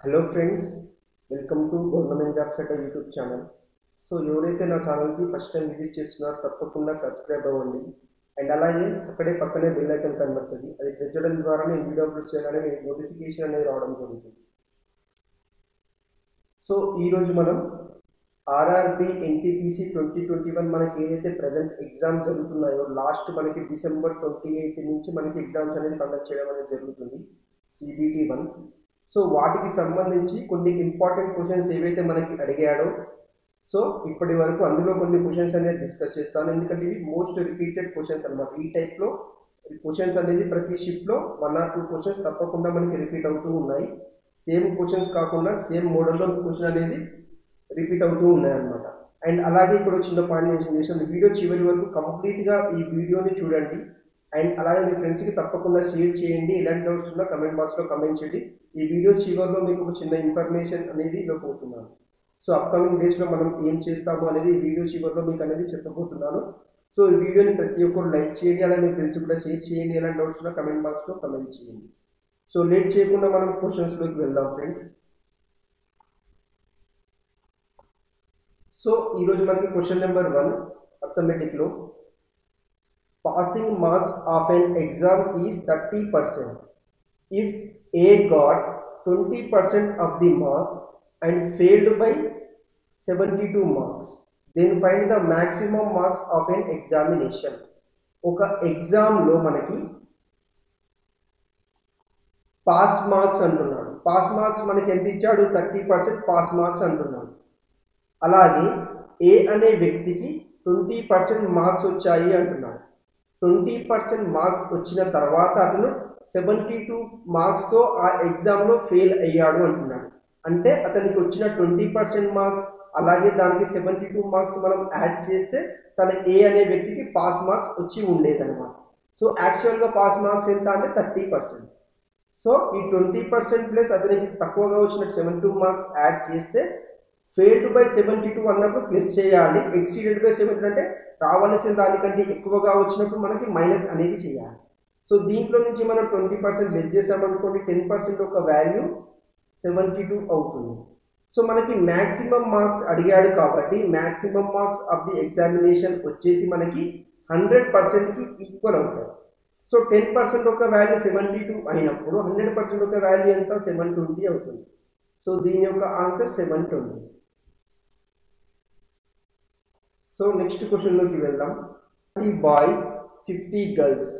Hello friends, welcome to government jobs at YouTube channel. So ఎవరైతే నా ఛానల్కి first time visit చేస్తున్నారో తప్పకుండా సబ్స్క్రైబ్ అవ్వండి. అండ్ అలాగే అక్కడే పక్కనే బెల్ ఐకాన్ కనబడుతుంది. అది ప్రెస్ చేయడం ద్వారా నేను వీడియో అప్లోడ్ చేయగానే మీకు నోటిఫికేషన్ అనేది రావడం జరుగుతుంది. సో ఈరోజు మనం ఆర్ఆర్బి ఎన్టీపీసీ 2021 మనకి ఏదైతే ప్రజెంట్ ఎగ్జామ్స్ జరుగుతున్నాయో లాస్ట్ మనకి డిసెంబర్ 28 నుంచి మనకి ఎగ్జామ్స్ అనేది కండక్ట్ చేయడం అనేది జరుగుతుంది, సిబిటి 1. సో వాటికి సంబంధించి కొన్ని ఇంపార్టెంట్ క్వశ్చన్స్ ఏవైతే మనకి అడిగాడో, సో ఇప్పటి వరకు అందులో కొన్ని క్వశ్చన్స్ అనేది డిస్కస్ చేస్తాను. ఎందుకంటే ఇవి మోస్ట్ రిపీటెడ్ క్వశ్చన్స్ అనమాట. ఈ టైప్లో క్వశ్చన్స్ అనేది ప్రతి షిఫ్ట్లో 1 or 2 క్వశ్చన్స్ తప్పకుండా మనకి రిపీట్ అవుతూ ఉన్నాయి. సేమ్ క్వశ్చన్స్ కాకుండా సేమ్ మోడల్లో క్వశ్చన్ అనేది రిపీట్ అవుతూ ఉన్నాయన్నమాట. అండ్ అలాగే ఇక్కడ చిన్న పాయింట్ మెన్షన్ చేశాను, వీడియో చివరి వరకు కంప్లీట్గా ఈ వీడియోని చూడండి. అండ్ అలాగే మీ ఫ్రెండ్స్కి తప్పకుండా షేర్ చేయండి. ఎలాంటి డౌట్స్ ఉన్నా కమెంట్ బాక్స్లో కమెంట్ చేయండి. ఈ వీడియో చివరిలో మీకు ఒక చిన్న ఇన్ఫర్మేషన్ అనేది ఇవ్వబోతున్నాను. సో అప్కమింగ్ డేస్లో మనం ఏం చేస్తాము అనేది ఈ వీడియో చివరిలో మీకు అనేది చెప్పబోతున్నాను. సో ఈ వీడియోని ప్రతి ఒక్కరు లైక్ చేయండి, అలాగే మీ ఫ్రెండ్స్ కూడా షేర్ చేయండి. ఎలాంటి డౌట్స్ ఉన్నా కమెంట్ బాక్స్లో కమెంట్ చేయండి. సో లేట్ చేయకుండా మనం క్వశ్చన్స్లోకి వెళ్దాం ఫ్రెండ్స్. సో ఈరోజు మనకి question number 1 అర్థమెటిక్లో, passing marks of an exam is 30%. If A got 20% of the marks and failed by 72 marks, then find the maximum marks of an examination. ఒక ఎగ్జామ్లో మనకి pass marks అంటున్నాడు. Pass marks మనకి ఎంత ఇచ్చాడు? 30% pass marks అంటున్నాడు. అలాగే ఏ అనే వ్యక్తికి 20% మార్క్స్ వచ్చాయి అంటున్నాడు. 20% మార్క్స్ వచ్చిన తర్వాత అతను 72 మార్క్స్తో ఆ ఎగ్జామ్లో ఫెయిల్ అయ్యాడు అంటున్నాడు. అంటే అతనికి వచ్చిన 20% మార్క్స్ అలాగే దానికి 72 మార్క్స్ మనం యాడ్ చేస్తే తన ఏ అనే వ్యక్తికి పాస్ మార్క్స్ వచ్చి ఉండేదన్నమాట. సో యాక్చువల్గా పాస్ మార్క్స్ ఎంత అంటే 30%. సో ఈ 20% ప్లస్ అతనికి తక్కువగా వచ్చిన 72 మార్క్స్ యాడ్ చేస్తే ఫెయిల్డ్ బై 72 అన్నప్పుడు ప్లస్ చేయాలి. ఎక్సీడెడ్ బై 72 అంటే రావాల్సిన దానికంటే ఎక్కువగా వచ్చినప్పుడు మనకి మైనస్ అనేది చేయాలి. సో దీంట్లో నుంచి మనం 20% లెస్ చేసామనుకోండి, 10% ఒక వాల్యూ 72 అవుతుంది. సో మనకి మ్యాక్సిమం మార్క్స్ అడిగాడు కాబట్టి maximum marks of the examination వచ్చేసి మనకి 100%కి ఈక్వల్ అవుతాయి. సో 10% ఒక వాల్యూ 72 అయినప్పుడు 100% ఒక వాల్యూ ఎంత? 720 అవుతుంది. సో దీని యొక్క ఆన్సర్ 720. సో నెక్స్ట్ క్వశ్చన్లోకి వెళ్దాం. 50 boys 50 girls.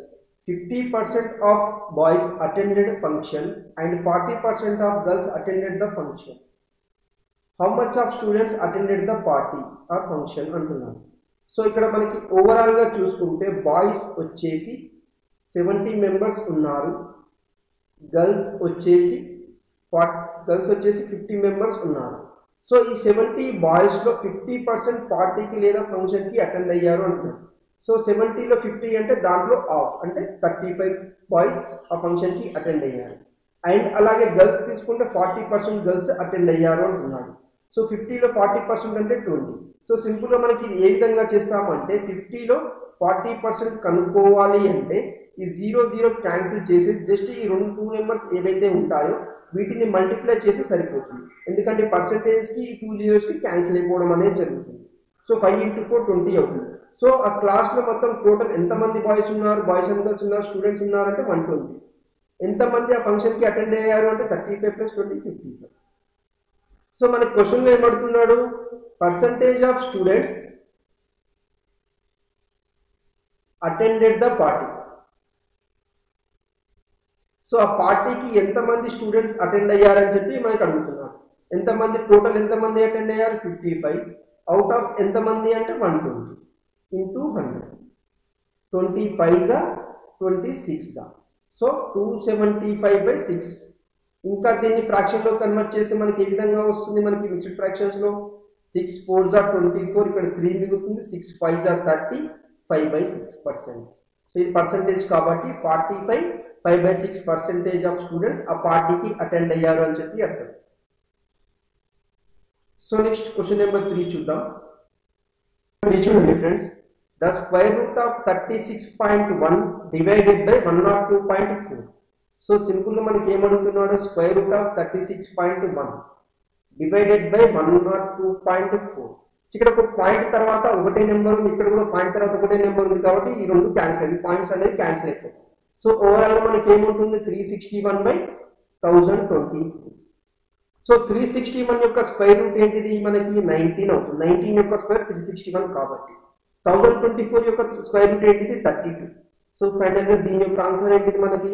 50% of boys attended function and 40% of girls attended the function. How much of students attended the party or function అంటున్నాను. సో ఇక్కడ మనకి ఓవరాల్గా చూసుకుంటే బాయ్స్ వచ్చేసి 70 మెంబర్స్ ఉన్నారు, గర్ల్స్ వచ్చేసి 50 మెంబర్స్ ఉన్నారు. సో ఈ 70 బాయ్స్లో 50% పార్టీకి లేదా ఫంక్షన్కి అటెండ్ అయ్యారు అంటున్నారు. సో 70లో 50 అంటే దాంట్లో ఆఫ్ అంటే 35 బాయ్స్ ఆ ఫంక్షన్కి అటెండ్ అయ్యారు. అండ్ అలాగే గర్ల్స్ తీసుకుంటే 40% గర్ల్స్ అటెండ్ అయ్యారు అంటున్నాడు. సో 50లో 40% అంటే 20. సో సింపుల్గా మనకి ఏ విధంగా చేస్తామంటే 50లో 40% కనుక్కోవాలి అంటే ఈ 0 క్యాన్సిల్ చేసి జస్ట్ ఈ 2 నెంబర్స్ ఏవైతే ఉంటాయో వీటిని మల్టిప్లై చేసి సరిపోతుంది. ఎందుకంటే పర్సంటేజ్కి 2 zeros క్యాన్సిల్ అయిపోవడం అనేది జరుగుతుంది. సో 5 into 4 20 అవుతుంది. సో ఆ క్లాస్లో మొత్తం టోటల్ ఎంతమంది బాయ్స్ ఉన్నారు, బాయ్స్ అండ్ గర్ల్స్ ఉన్నారు, స్టూడెంట్స్ ఉన్నారంటే 120. ఎంతమంది ఆ ఫంక్షన్కి అటెండ్ అయ్యారు అంటే 35 + 20 55. సో మనకి క్వశ్చన్లో ఏమడుతున్నాడు? Percentage of students attended the party. So ఆ పార్టీకి ఎంతమంది స్టూడెంట్స్ అటెండ్ అయ్యారని చెప్పి మనకి అడుగుతున్నారు. ఎంతమంది టోటల్ ఎంతమంది అటెండ్ అయ్యారు? 55. అవుట్ ఆఫ్ ఎంతమంది అంటే 120 into 100. 25 26. సో 275/6. ఇంకా దీన్ని ఫ్రాక్షన్లో కన్వర్ట్ చేసి మనకి ఏ విధంగా వస్తుంది? మనకి మిక్స్డ్ ఫ్రాక్షన్స్లో 6 4s 24, ఇక్కడ 3 మిగులుతుంది, 6 5s 30, 5/6%. సో ఇది పర్సంటేజ్ కాబట్టి 45 5/6% ఆఫ్ స్టూడెంట్స్ ఆ పార్టీకి అటెండ్ అయ్యారు అని చెప్పి అర్థం. సో నెక్స్ట్ క్వశ్చన్ నెంబర్ 3 చూద్దాం. చూడండి friends, the square root of 36.1 divided by 102.4. So సింపుల్గా మనకి ఏమడుగుతున్నాడు, square root of 36.1 divided by 102.4. ఇక్కడ ఒక పాయింట్ తర్వాత ఒకటే నెంబర్ ఉంది, ఇక్కడ కూడా పాయింట్ తర్వాత ఒకటే నెంబర్ ఉంది కాబట్టి ఈ రెండు క్యాన్సిల్ అయ్యి పాయింట్స్ అనేది క్యాన్సిల్ అయిపోతాయి. సో ఓవరాల్ మనకి ఏముంటుంది 361/1024. సో 361 యొక్క స్క్వేర్ రూట్ ఏంటిది మనకి 19 అవుతుంది. 19 యొక్క స్క్వేర్ 361 కాబట్టి 1024 యొక్క స్క్వేర్ రూట్ ఏంటిది 32. సో ఫైనల్గా దీని యొక్క ఆన్సర్ ఏంటిది మనకి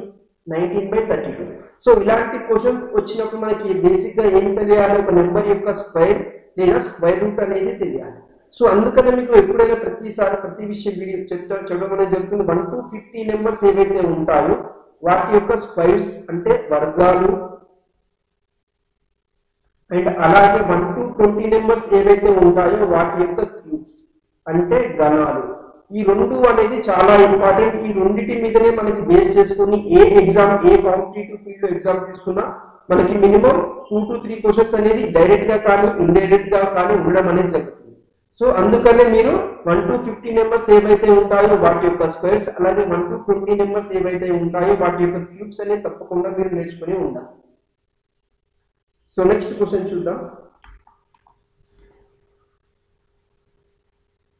19/32. సో ఇలాంటి క్వశ్చన్స్ వచ్చినప్పుడు మనకి బేసిక్గా ఏం తెలియాలి, ఒక నెంబర్ యొక్క స్క్వేర్ లేదా స్క్వేర్ రూట్ అనేది తెలియాలి. సో అందుకనే మీకు ఎప్పుడైనా ప్రతిసారి ప్రతి విషయం వీడియో చెప్పడం అనేది జరుగుతుంది. 1 to 50 నెంబర్స్ ఏవైతే ఉంటాయో వాటి యొక్క స్క్వేర్స్ అంటే వర్గాలు, అండ్ అలాగే 1 to 20 నెంబర్స్ ఏవైతే ఉంటాయో వాటి యొక్క క్యూబ్స్ అంటే గణాలు. ఈ రెండు అనేది చాలా ఇంపార్టెంట్. ఈ రెండింటి మీదనే మనకి బేస్ చేసుకుని ఏ ఎగ్జామ్, ఏ కాంపిటేటివ్ ఫీల్డ్ ఎగ్జామ్ తీసుకున్నా మనకి మినిమం 2 to 3 క్వశ్చన్స్ అనేది డైరెక్ట్ గా కానీ ఇండైరెక్ట్ గా కానీ ఉండడం అనేది జరుగుతుంది. సో అందుకనే మీరు 1 to 50 నెంబర్స్ ఏవైతే ఉంటాయో వాటి యొక్క స్క్వేర్స్, అలాగే 1 to 20 నెంబర్స్ ఏవైతే ఉంటాయో వాటి యొక్క క్యూబ్స్ అనేది తప్పకుండా మీరు నేర్చుకుని ఉండాలి. సో నెక్స్ట్ క్వశ్చన్ చూద్దాం.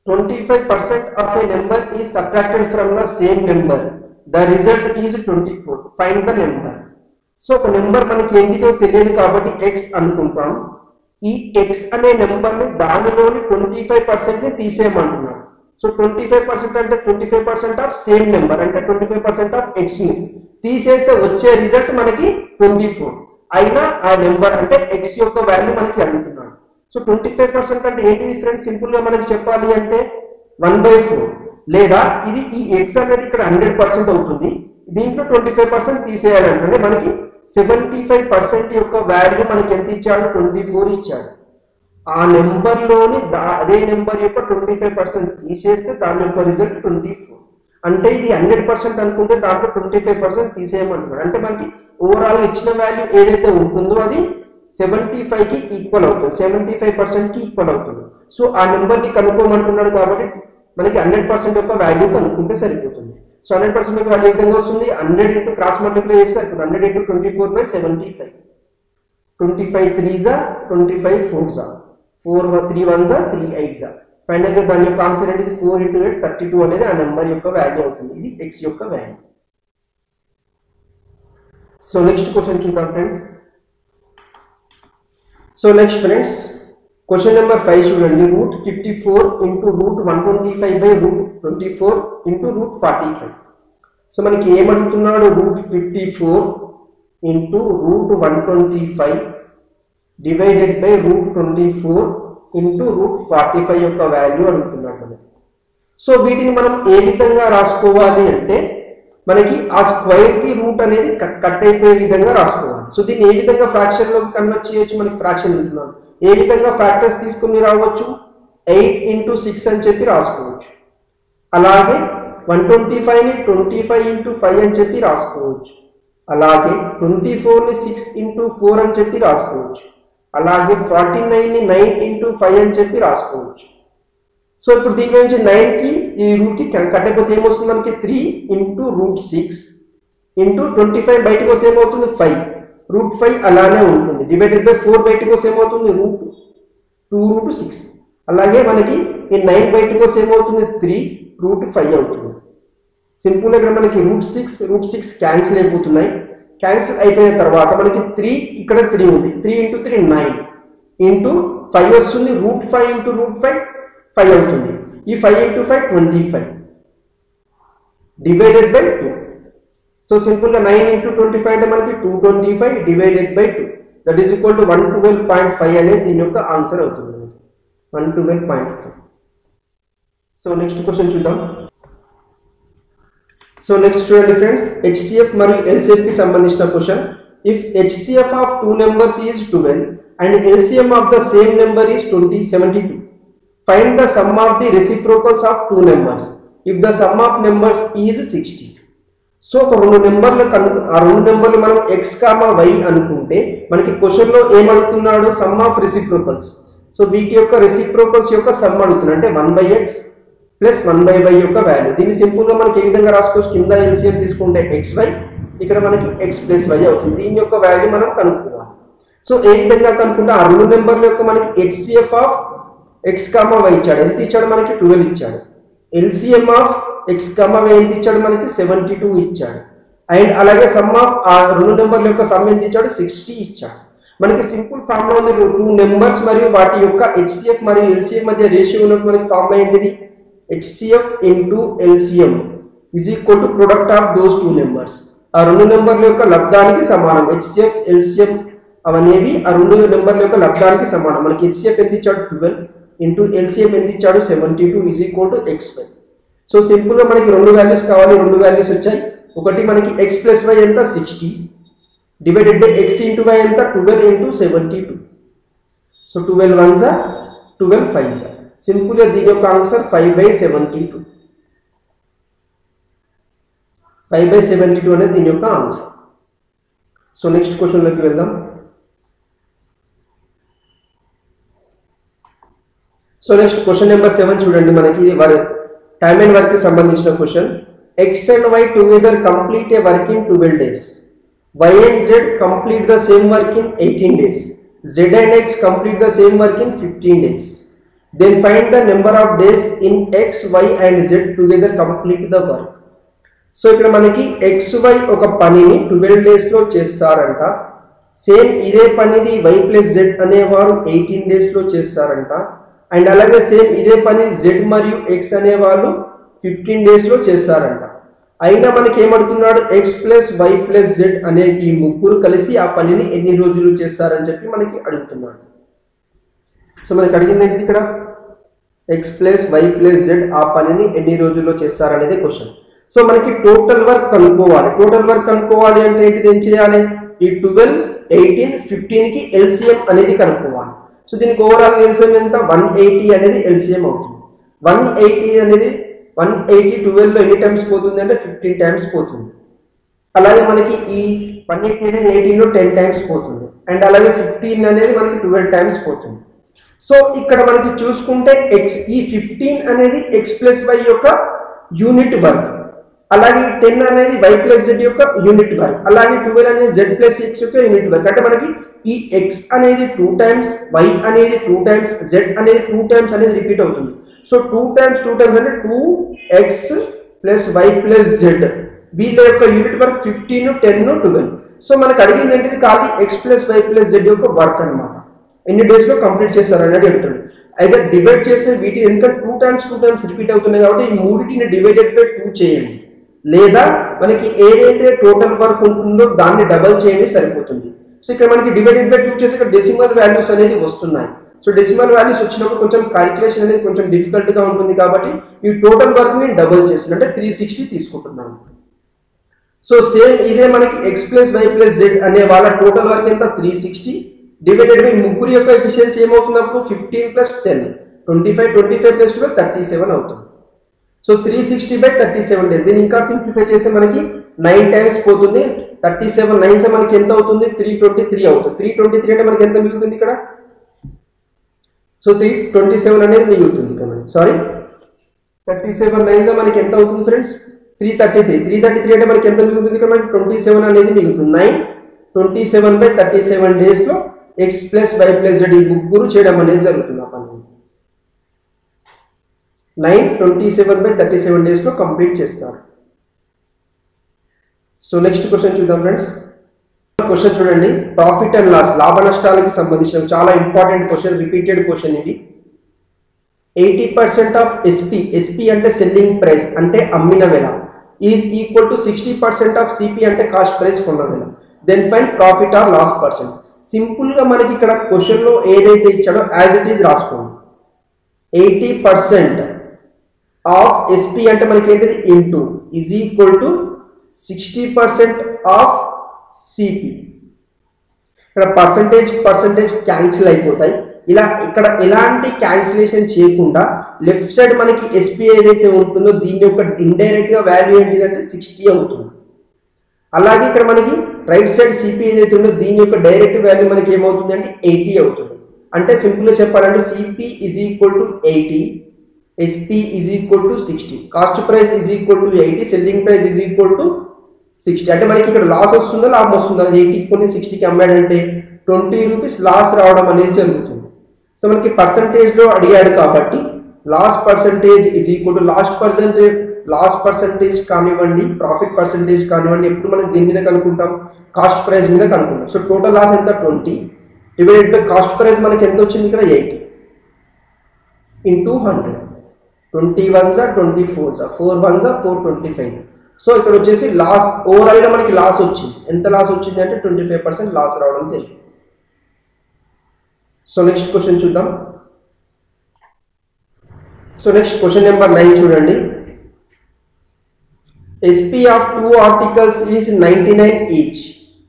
25% of a number is subtracted from the same number. The result is 24. Find the number. So ఒక నెంబర్ మనకి ఏంటిదో తెలియదు కాబట్టి x అనుకుంటాం. ఈ x అనే నెంబర్ ని దానిలోని 25% ని తీసేయమంటున్నాడు. సో 25% అంటే 25% ఆఫ్ సేమ్ నెంబర్ అంటే 25% ఆఫ్ x ని తీసేస్తే వచ్చే రిజల్ట్ మనకి 24. అయినా ఆ నెంబర్ అంటే x యొక్క వాల్యూ మనకి అడుగుతున్నాడు. సో 25% అంటే ఏంటి ఫ్రెండ్స్, సింపుల్ గా మనకి చెప్పాలి అంటే 1/4, లేదా ఇది ఈ x అనేది ఇక్కడ 100% అవుతుంది, దీంట్లో 25% తీసేయాలంటే మనకి 75% యొక్క వాల్యూ మనకి ఎంత ఇచ్చాడు, 24 ఇచ్చాడు. ఆ నెంబర్ లోని అదే నెంబర్ యొక్క 25% తీసేస్తే దాని యొక్క రిజల్ట్ 24. అంటే ఇది 100% అనుకుంటే దాంట్లో 25% తీసేయమంటున్నాడు. అంటే మనకి ఓవరాల్ ఇచ్చిన వాల్యూ ఏదైతే ఉంటుందో అది 75 కి ఈక్వల్ అవుతుంది, 75% కి ఈక్వల్ అవుతుంది. సో ఆ నెంబర్ ని కనుక్కోమంటున్నాడు కాబట్టి మనకి 100% యొక్క వాల్యూ కనుక్కుంటే సరిపోతుంది. సో 100% యొక్క వాల్యూ ఏ విధంగా వస్తుంది, 100 ఇంటూ క్రాస్ మల్టిప్లై చేస్తే సరిపోతుంది. 100 into 24/75. 25 3s 25 4s 4 3 1s 3 8s. Final గా దాని యొక్క ఆన్సర్ అనేది 4 into 8 32 అనేది ఆ నెంబర్ యొక్క వాల్యూ అవుతుంది. ఇది x యొక్క వాల్యూ. సో నెక్స్ట్ క్వశ్చన్ చూద్దాం friends. So next friends question number 5 చూడండి. √54 into √125/√24 into √45. సో మనకి ఏమడుగుతున్నాడు, √54 into √125 డివైడెడ్ బై √24 into √45 యొక్క వాల్యూ అడుగుతున్నాడు మనకి. సో వీటిని మనం ఏ విధంగా రాసుకోవాలి అంటే మనకి ఆ స్క్వేర్ కి రూట్ అనేది కట్ అయిపోయే విధంగా రాసుకోవాలి. సో దీన్ని ఏ విధంగా ఫ్రాక్షన్ లోకి కన్వర్ట్ చేయొచ్చు, మనకి ఫ్రాక్షన్ ఉంటున్నాం, ఏ విధంగా ఫ్యాక్టర్స్ తీసుకుని రావచ్చు, 8 into 6 అని చెప్పి రాసుకోవచ్చు. అలాగే 125 ని 25 into 5 అని చెప్పి రాసుకోవచ్చు. అలాగే 24 ని 6 into 4 అని చెప్పి రాసుకోవచ్చు. అలాగే 49 ని 9 into 5 అని చెప్పి రాసుకోవచ్చు. సో ఇప్పుడు దీని నుంచి 9 కి ఈ రూట్ కి కట్ అయిపోతే ఏమొస్తుంది మనకి 3 into √6 into 25 బయటకు వస్తే ఏమవుతుంది 5, √5 అలానే ఉంటుంది. డివైడెడ్ బై 4 బయటకు వస్తే ఏమవుతుంది √2√6. అలాగే మనకి ఈ 9 బయటకు వస్తే ఏమవుతుంది 3 √5 అవుతుంది. సింపుల్ గా ఇక్కడ మనకి √6 క్యాన్సిల్ అయిపోతున్నాయి. క్యాన్సిల్ అయిపోయిన తర్వాత మనకి 3 ఇక్కడ 3 ఉంది, 3 into 3 9 into 5 వస్తుంది, √5 into √5 5 అవుతుంది. ఈ 5 into 5 25 divided by 2. So simple గా 9 into 25 అంటే మనకి 225 divided by 2 that is equal to 112.5 అనేది దీని యొక్క ఆన్సర్ అవుతుంది, 112.5. సో నెక్స్ట్ క్వశ్చన్ చూద్దాం. సో నెక్స్ట్ చూడండి ఫ్రెండ్స్, HCF మరియు LCF కి సంబంధించిన question. If HCF of 2 numbers is 12 and LCM of the same number is 72, find the sum of the reciprocals of 2 numbers if the sum of numbers is 60. So ఒక రెండు నెంబర్లు ఆ రెండు నెంబర్లు మనం x, y అనుకుంటే మనకి క్వశ్చన్ లో ఏమడుగుతున్నాడు, సమ్ ఆఫ్ రెసిప్రోకల్స్. సో వీటి యొక్క రెసిప్రోకల్స్ యొక్క సమ్ అడుగుతున్నాడు, అంటే 1/x ప్లస్ 1/y యొక్క వాల్యూ. దీన్ని సింపుల్ గా మనకి ఏ విధంగా రాసుకోవచ్చు, కింద LCM తీసుకుంటే xy ఇక్కడ మనకి x ప్లస్ y అవుతుంది. దీని యొక్క వాల్యూ మనం కనుక్కోవాలి. సో ఏ విధంగా కనుక్కుంటే ఆ రెండు నెంబర్ల యొక్క మనకి HCF ఆఫ్ x, y ఇచ్చాడు. ఎంత ఇచ్చాడు మనకి 12 ఇచ్చాడు. LCM ఆఫ్ x, y ఎంత ఇచ్చాడు మనకి 72 ఇచ్చాడు. అండ్ అలాగే సమ్ ఆఫ్ ఆ రెండు నెంబర్ల యొక్క సమ్ ఎంత ఇచ్చాడు 60 ఇచ్చాడు. మనకి సింపుల్ ఫార్ములా ఉంది. టూ నెంబర్స్ మరియు వాటి యొక్క HCF మరియు LCM మధ్య రేషియో ఉన్నప్పుడు మనకి ఫార్ములా ఏంటిది? HCF into LCM is equal to product of those two numbers. ఆ రెండు నెంబర్ల యొక్క లబ్ధానికి సమానం. HCF LCM అవనేవి ఆ రెండు నెంబర్ల యొక్క లబ్ధానికి సమానం. మనకి HCF ఎంత ఇచ్చాడు 12 ఇంటూ LCM ఎంత ఇచ్చాడు 72 is equal to XY. So simple గా మనకి రెండు వాల్యూస్ కావాలి. రెండు వాల్యూస్ వచ్చాయి. ఒకటి మనకి x ప్లస్ y ఎంత 60 divided by x into y ఎంత 12 ఇంటూ 72. సో 12 1 జా 12 5 జా. సింపుల్ గా దీని యొక్క ఆన్సర్ 5/72. 5/72 అనేది దీని యొక్క ఆన్సర్. సో నెక్స్ట్ క్వశ్చన్ లోకి వెళ్దాం. సో నెక్స్ట్ క్వశ్చన్ నెంబర్ 7 చూడండి. మనకి ఇది టైమ్ అండ్ వర్క్ కి సంబంధించిన question. X and Y together complete a work in 12 days. Y and Z complete the same work in 18 days. Z and X complete the same work in 15 days. Then find the number of days in X, Y and Z together complete the work. So ఇక్కడ మనకి XY ఒక పనిని 12 days లో చేస్తారంట. Same ఇదే పనిని Y plus Z అనేవారు 18 days లో చేస్తారంట. అండ్ అలాగే సేమ్ ఇదే పని Z మరియు X అనేవాళ్ళు 15 days లో చేస్తారంట. అయినా మనకి ఏమడుతున్నాడు? X plus Y plus Z అనే ఈ ముగ్గురు కలిసి ఆ పనిని ఎన్ని రోజులు చేస్తారని చెప్పి మనకి అడుగుతున్నాడు. సో మనకి అడిగింది ఏంటి ఇక్కడ? X plus Y plus Z ఆ పనిని ఎన్ని రోజుల్లో చేస్తారనేది క్వశ్చన్. సో మనకి టోటల్ వర్క్ కనుక్కోవాలి. టోటల్ వర్క్ కనుక్కోవాలి అంటే ఏంటిది? ఏం చేయాలి? ఈ 12, 18, 15 కి LCM అనేది కనుక్కోవాలి. సో దీనికి ఓవరాల్ LCM ఎంత? 180 అనేది LCM అవుతుంది. 180 అనేది 180 12 లో ఎన్ని టైమ్స్ పోతుంది అంటే 15 టైమ్స్ పోతుంది. అలాగే మనకి ఈ 180 అనేది 18 లో 10 టైమ్స్ పోతుంది. అండ్ అలాగే 15 అనేది మనకి 12 టైమ్స్ పోతుంది. సో ఇక్కడ మనకి చూసుకుంటే ఈ 15 అనేది X ప్లస్ Y యొక్క యూనిట్ వర్క్, అలాగే 10 అనేది Y ప్లస్ Z యొక్క యూనిట్ వర్క్, అలాగే 12 అనేది Z ప్లస్ X యొక్క యూనిట్ వర్క్. అంటే మనకి ఈ X అనేది 2 టైమ్స్, Y అనేది 2 టైమ్స్, Z అనేది 2 టైమ్స్ అనేది రిపీట్ అవుతుంది. సో 2 టైమ్స్ అంటే 2x plus y plus z వీళ్ళ యొక్క యూనిట్ వర్క్ 15, 10, 12. సో మనకు అడిగింది ఏంటిది? ఖాళీ x plus y plus z యొక్క వర్క్ అన్నమాట. ఎన్ని డేస్ లో కంప్లీట్ చేస్తారు అనేది అడుగుతుంది. అయితే డివైడ్ చేసే వీటి ఎందుకంటే 2 టైమ్స్ రిపీట్ అవుతున్నాయి కాబట్టి ఈ మూడింటిని డివైడెడ్ బై 2 చేయండి. లేదా మనకి ఏదైతే టోటల్ వర్క్ ఉంటుందో దాన్ని డబల్ చేయండి సరిపోతుంది. సో ఇక్కడ మనకి డివైడెడ్ బై 2 చేసి ఇక్కడ డెసిమల్ వాల్యూస్ అనేది వస్తున్నాయి. సో డెసిమల్ వాల్యూస్ వచ్చినప్పుడు కొంచెం క్యాలిక్యులేషన్ అనేది కొంచెం డిఫికల్ట్ గా ఉంటుంది కాబట్టి ఈ టోటల్ వర్క్ ని డబుల్ చేసి అంటే 360 తీసుకుంటున్నాను. సో సేమ్ ఇదే మనకి x plus y plus z అనే వాళ్ళ టోటల్ వర్క్ ఎంత 360 డివైడెడ్ బై ముగ్గురు యొక్క ఎఫిషియన్సీ ఏమవుతున్నప్పుడు 15 ప్లస్ 10 25 25 ప్లస్ 12 37 అవుతుంది. So 360/37 days. దీన్ని ఇంకా సింప్లిఫై చేస్తే మనకి 9 టైమ్స్ పోతుంది. 37 9 మనకి ఎంత అవుతుంది? 323 అవుతుంది. 323 అంటే మనకి ఎంత మిగులుతుంది ఇక్కడ? సో 327 అనేది మిగులుతుంది. సారీ 37 9 మనకి ఎంత అవుతుంది ఫ్రెండ్స్? 333 అంటే మనకి ఎంత మిగులుతుంది ఇక్కడ? మనకి 27 అనేది మిగులుతుంది. 9 27/37 డేస్ లో x plus y plus z ఈ ముగ్గురు చేయడం అనేది జరుగుతుంది. ఆ పని 9 27/37 డేస్ లో కంప్లీట్ చేస్తారు. సో నెక్స్ట్ క్వశ్చన్ చూద్దాం ఫ్రెండ్స్. క్వశ్చన్ చూడండి. ప్రాఫిట్ అండ్ లాస్, లాభ నష్టాలకు సంబంధించిన చాలా ఇంపార్టెంట్ క్వశ్చన్, రిపీటెడ్ క్వశ్చన్ ఇది. 80% ఆఫ్ ఎస్పీ అంటే సెల్లింగ్ ప్రైస్ అంటే అమ్మిన వెల is equal to 60% of CP అంటే కాస్ట్ ప్రైస్ కొన్న వెల. Then find profit or loss percent. Simple గా మనకి ఇక్కడ క్వశ్చన్ లో ఏదైతే ఇచ్చాడో యాజ్ ఇట్ ఈజ్ రాసుకోండి. 80% ఆఫ్ ఎస్పీ అంటే మనకి ఏంటిది into is equal to 60% of CP. ఇక్కడ పర్సంటేజ్ క్యాన్సిల్ అయిపోతాయి. ఇలా ఇక్కడ ఎలాంటి క్యాన్సిలేషన్ చేయకుండా లెఫ్ట్ సైడ్ మనకి ఎస్పీ ఏదైతే ఉంటుందో దీని యొక్క ఇండైరెక్ట్ గా వాల్యూ ఏంటిదంటే 60 అవుతుంది. అలాగే ఇక్కడ మనకి రైట్ సైడ్ సిపి ఏదైతే ఉందో దీని యొక్క డైరెక్ట్ వాల్యూ మనకి ఏమవుతుంది అంటే 80 అవుతుంది. అంటే సింపుల్ గా చెప్పాలంటే CP is equal to 80, SP is equal to 60, cost price is equal to 80, selling price is equal to 60 అంటే మనకి ఇక్కడ లాస్ వస్తుందా లాభం వస్తుందా, 80కి కొని 60కి అమ్మాడంటే 20 రూపీస్ లాస్ రావడం అనేది జరుగుతుంది. సో మనకి పర్సంటేజ్లో అడిగాడు కాబట్టి loss percentage is equal to loss percentage కానివ్వండి, ప్రాఫిట్ పర్సంటేజ్ కానివ్వండి, ఎప్పుడు మనం దీని మీద కనుక్కుంటాం, కాస్ట్ ప్రైస్ మీద కనుక్కుంటాం. సో టోటల్ లాస్ ఎంత 20 డివైడెడ్ బై కాస్ట్ ప్రైస్ మనకి ఎంత వచ్చింది ఇక్కడ 80 into 100. 20 1s 24s 4 1s 425. So ఇక్కడ వచ్చేసి లాస్ ఓవరాల్గా మనకి లాస్ వచ్చింది. ఎంత లాస్ వచ్చింది అంటే 25% లాస్ రావడం జరిగింది. సో నెక్స్ట్ క్వశ్చన్ చూద్దాం. సో నెక్స్ట్ క్వశ్చన్ నెంబర్ 9 చూడండి. SP of 2 articles is 99 each.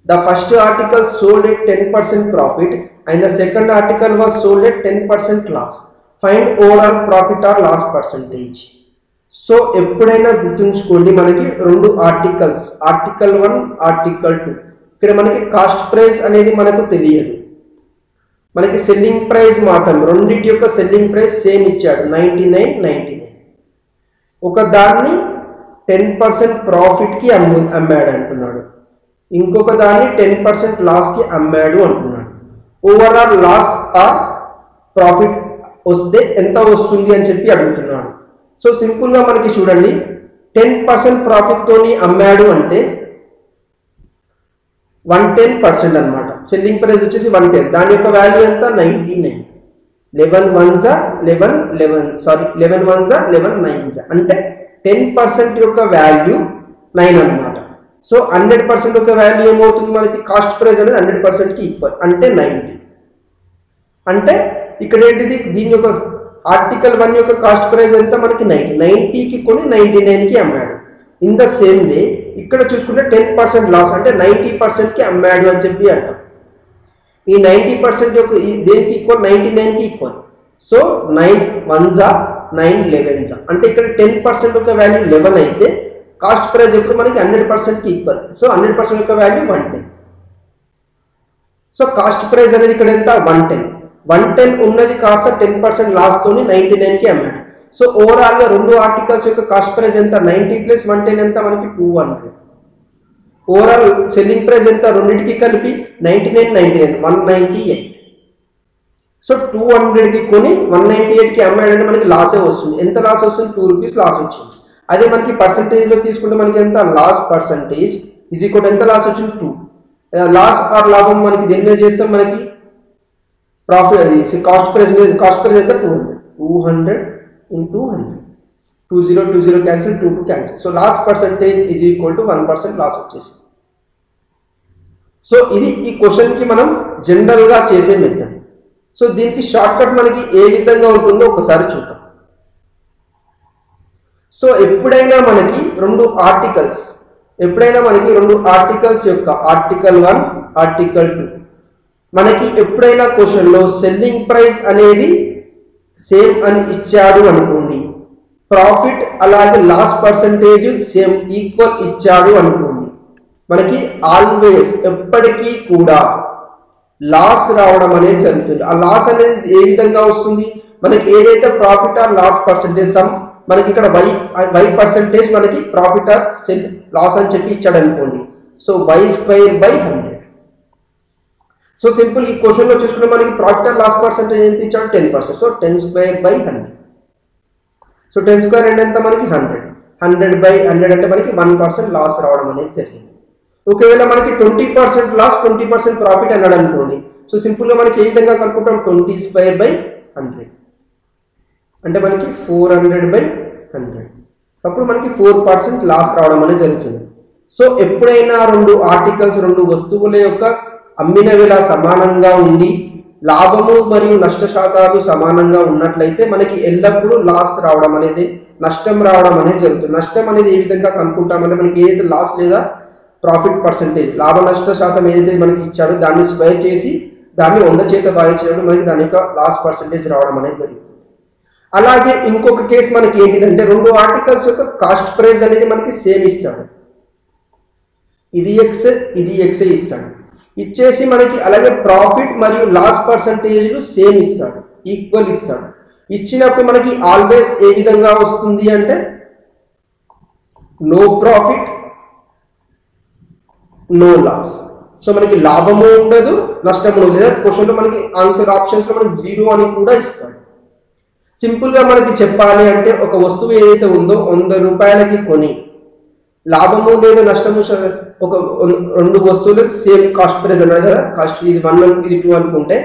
The first article sold at 10% profit and the second article was sold at 10% loss. Find overall profit or loss percentage. So ఎప్పుడైనా గుర్తుంచుకోండి, మనకి రెండు articles, article 1 article 2. ఇక్కడ మనకి cost price అనేది మనకు తెలియదు, మనకి సెల్లింగ్ ప్రైస్ మాత్రం, రెండింటి యొక్క సెల్లింగ్ ప్రైస్ సేమ్ ఇచ్చాడు 99. ఒక దాన్ని 10% ప్రాఫిట్కి అమ్మాడు అంటున్నాడు, ఇంకొక దాన్ని 10% లాస్కి అమ్మాడు అంటున్నాడు. ఓవరాల్ లాస్ ఆర్ ప్రాఫిట్ వస్తే ఎంత వస్తుంది అని చెప్పి అడుగుతున్నాడు. సో సింపుల్గా మనకి చూడండి, 10% ప్రాఫిట్తోని అమ్మాడు అంటే 110% అనమాట. సెల్లింగ్ ప్రైస్ వచ్చేసి 110, దాని యొక్క వాల్యూ ఎంత 99. 11 1s 11 9s అంటే 10% యొక్క వాల్యూ 9 అనమాట. సో 100% యొక్క వాల్యూ ఏమవుతుంది, మనకి కాస్ట్ ప్రైస్ అనేది 100%కి ఈక్వల్ అంటే 90. అంటే ఇక్కడ ఏంటిది, దీని యొక్క ఆర్టికల్ 1 యొక్క కాస్ట్ ప్రైస్ ఎంత మనకి 90కి కొని 99కి అమ్మాడు. ఇన్ ద సేమ్ వే ఇక్కడ చూసుకుంటే 10% లాస్ అంటే 90%కి అమ్మాడు అని చెప్పి అంటాం. ఈ 90% యొక్క దేనికి equal, 99కి equal. So 9 1s 9 11s అంటే ఇక్కడ 10% యొక్క వాల్యూ 11 అయితే కాస్ట్ ప్రైస్ ఎప్పుడు మనకి 100%కి ఈక్వల్. సో 100% యొక్క వాల్యూ 110. సో కాస్ట్ ప్రైస్ అనేది ఇక్కడ ఎంత 110 ఉన్నది కాస్త 10% లాస్ తోని 99కి అమ్మాడు. సో ఓవరాల్ గా రెండు ఆర్టికల్స్ యొక్క కాస్ట్ ప్రైస్ ఎంత 90 ప్లస్ 110 ఎంత మనకి 200. ఓవరాల్ సెల్లింగ్ ప్రైస్ ఎంత రెండింటికి కలిపి 99 198. సో 200కి కొని 198కి అమ్మాడంటే మనకి లాసే వస్తుంది. ఎంత లాస్ వస్తుంది, 2 రూపీస్ లాస్ వచ్చింది. అదే మనకి పర్సంటేజ్లో తీసుకుంటే మనకి ఎంత లాస్ పర్సంటేజ్ ఈజ్ ఈక్వల్ ఎంత లాస్ వచ్చింది 2. లాస్ ఆర్ లాభం మనకి దేని మీద చేస్తాం, మనకి ప్రాఫిట్ అది కాస్ట్ ప్రైస్ మీద. కాస్ట్ ప్రైస్ ఎంత 200 into 100 20 cancel 2 cancel. So loss percentage is equal to 1% loss వచ్చేసింది. సో ఇది ఈ క్వశ్చన్కి మనం జనరల్గా చేసే మెథడ్. సో దీనికి షార్ట్ కట్ మనకి ఏ విధంగా ఉంటుందో ఒకసారి చూద్దాం. సో ఎప్పుడైనా మనకి రెండు ఆర్టికల్స్ యొక్క ఆర్టికల్ 1 ఆర్టికల్ 2 మనకి ఎప్పుడైనా క్వశ్చన్లో సెల్లింగ్ ప్రైస్ అనేది సేమ్ అని ఇచ్చాడు అనుకోండి, ప్రాఫిట్ అలాగే లాస్ పర్సంటేజ్ సేమ్ ఈక్వల్ ఇచ్చాడు అనుకోండి, మనకి ఆల్వేస్ ఎప్పటికీ కూడా లాస్ రావడం అనేది జరుగుతుంది. ఆ లాస్ అనేది ఏ విధంగా వస్తుంది, మనకి ఏదైతే profit or loss percentage sum మనకి ఇక్కడ y పర్సంటేజ్ మనకి ప్రాఫిట్ ఆర్ లాస్ అని చెప్పి ఇచ్చాడు అనుకోండి. So y²/100. సో సింపుల్ ఈ క్వశ్చన్ లో చూసుకుంటే మనకి ప్రాఫిట్ ఆర్ లాస్ పర్సంటేజ్ ఎంత ఇచ్చాడు 10%. సో 10²/100. సో 10² ఎంత మనకి 100 అంటే మనకి 1% లాస్ రావడం అనేది జరిగింది. ఒకవేళ మనకి 20% లాస్ 20% ప్రాఫిట్ అన్నాడు అనుకోండి. సో సింపుల్ గా మనకి ఏ విధంగా కనుక్కుంటాం 20²/100 అంటే మనకి 400/100. అప్పుడు మనకి 4% లాస్ రావడం అనేది జరుగుతుంది. సో ఎప్పుడైనా రెండు ఆర్టికల్స్ రెండు వస్తువుల యొక్క అమ్మిన వేళ సమానంగా ఉండి లాభము మరియు నష్ట శాతాలు సమానంగా ఉన్నట్లయితే మనకి ఎల్లప్పుడూ లాస్ రావడం అనేది నష్టం రావడం అనేది జరుగుతుంది. నష్టం అనేది ఏ విధంగా కనుక్కుంటామంటే మనకి ఏదైతే లాస్ లేదా ప్రాఫిట్ పర్సంటేజ్ లాభ నష్ట శాతం ఏదైతే మనకి ఇచ్చాడో దాన్ని స్క్వేర్ చేసి దాన్ని 100 చేత భాగించినప్పుడు మనకి దాని యొక్క లాస్ పర్సంటేజ్ రావడం అనేది జరుగుతుంది. అలాగే ఇంకొక కేసు మనకి ఏంటిదంటే రెండు ఆర్టికల్స్ యొక్క కాస్ట్ ప్రైస్ అనేది మనకి సేమ్ ఇస్తాడు, ఇది ఎక్స్ ఇది ఎక్స్ ఇస్తాడు. ఇచ్చేసి మనకి అలాగే ప్రాఫిట్ మరియు లాస్ పర్సంటేజ్లు సేమ్ ఇస్తాడు, ఈక్వల్ ఇస్తాడు. ఇచ్చినప్పుడు మనకి ఆల్వేస్ ఏ విధంగా వస్తుంది అంటే no profit no loss. So మనకి లాభము ఉండదు, నష్టము ఉండదు. లేదా క్వశ్చన్లో మనకి ఆన్సర్ ఆప్షన్స్లో మనకి 0 అని కూడా ఇస్తాడు. సింపుల్గా మనకి చెప్పాలి అంటే ఒక వస్తువు ఏదైతే ఉందో 100 రూపాయలకి కొని లాభము లేదా నష్టము ఒక 2 వస్తువులకు సేమ్ కాస్ట్ ప్రైస్ అన్నారు కదా, కాస్ట్ ఇది 1 ఇది 2 అనుకుంటే,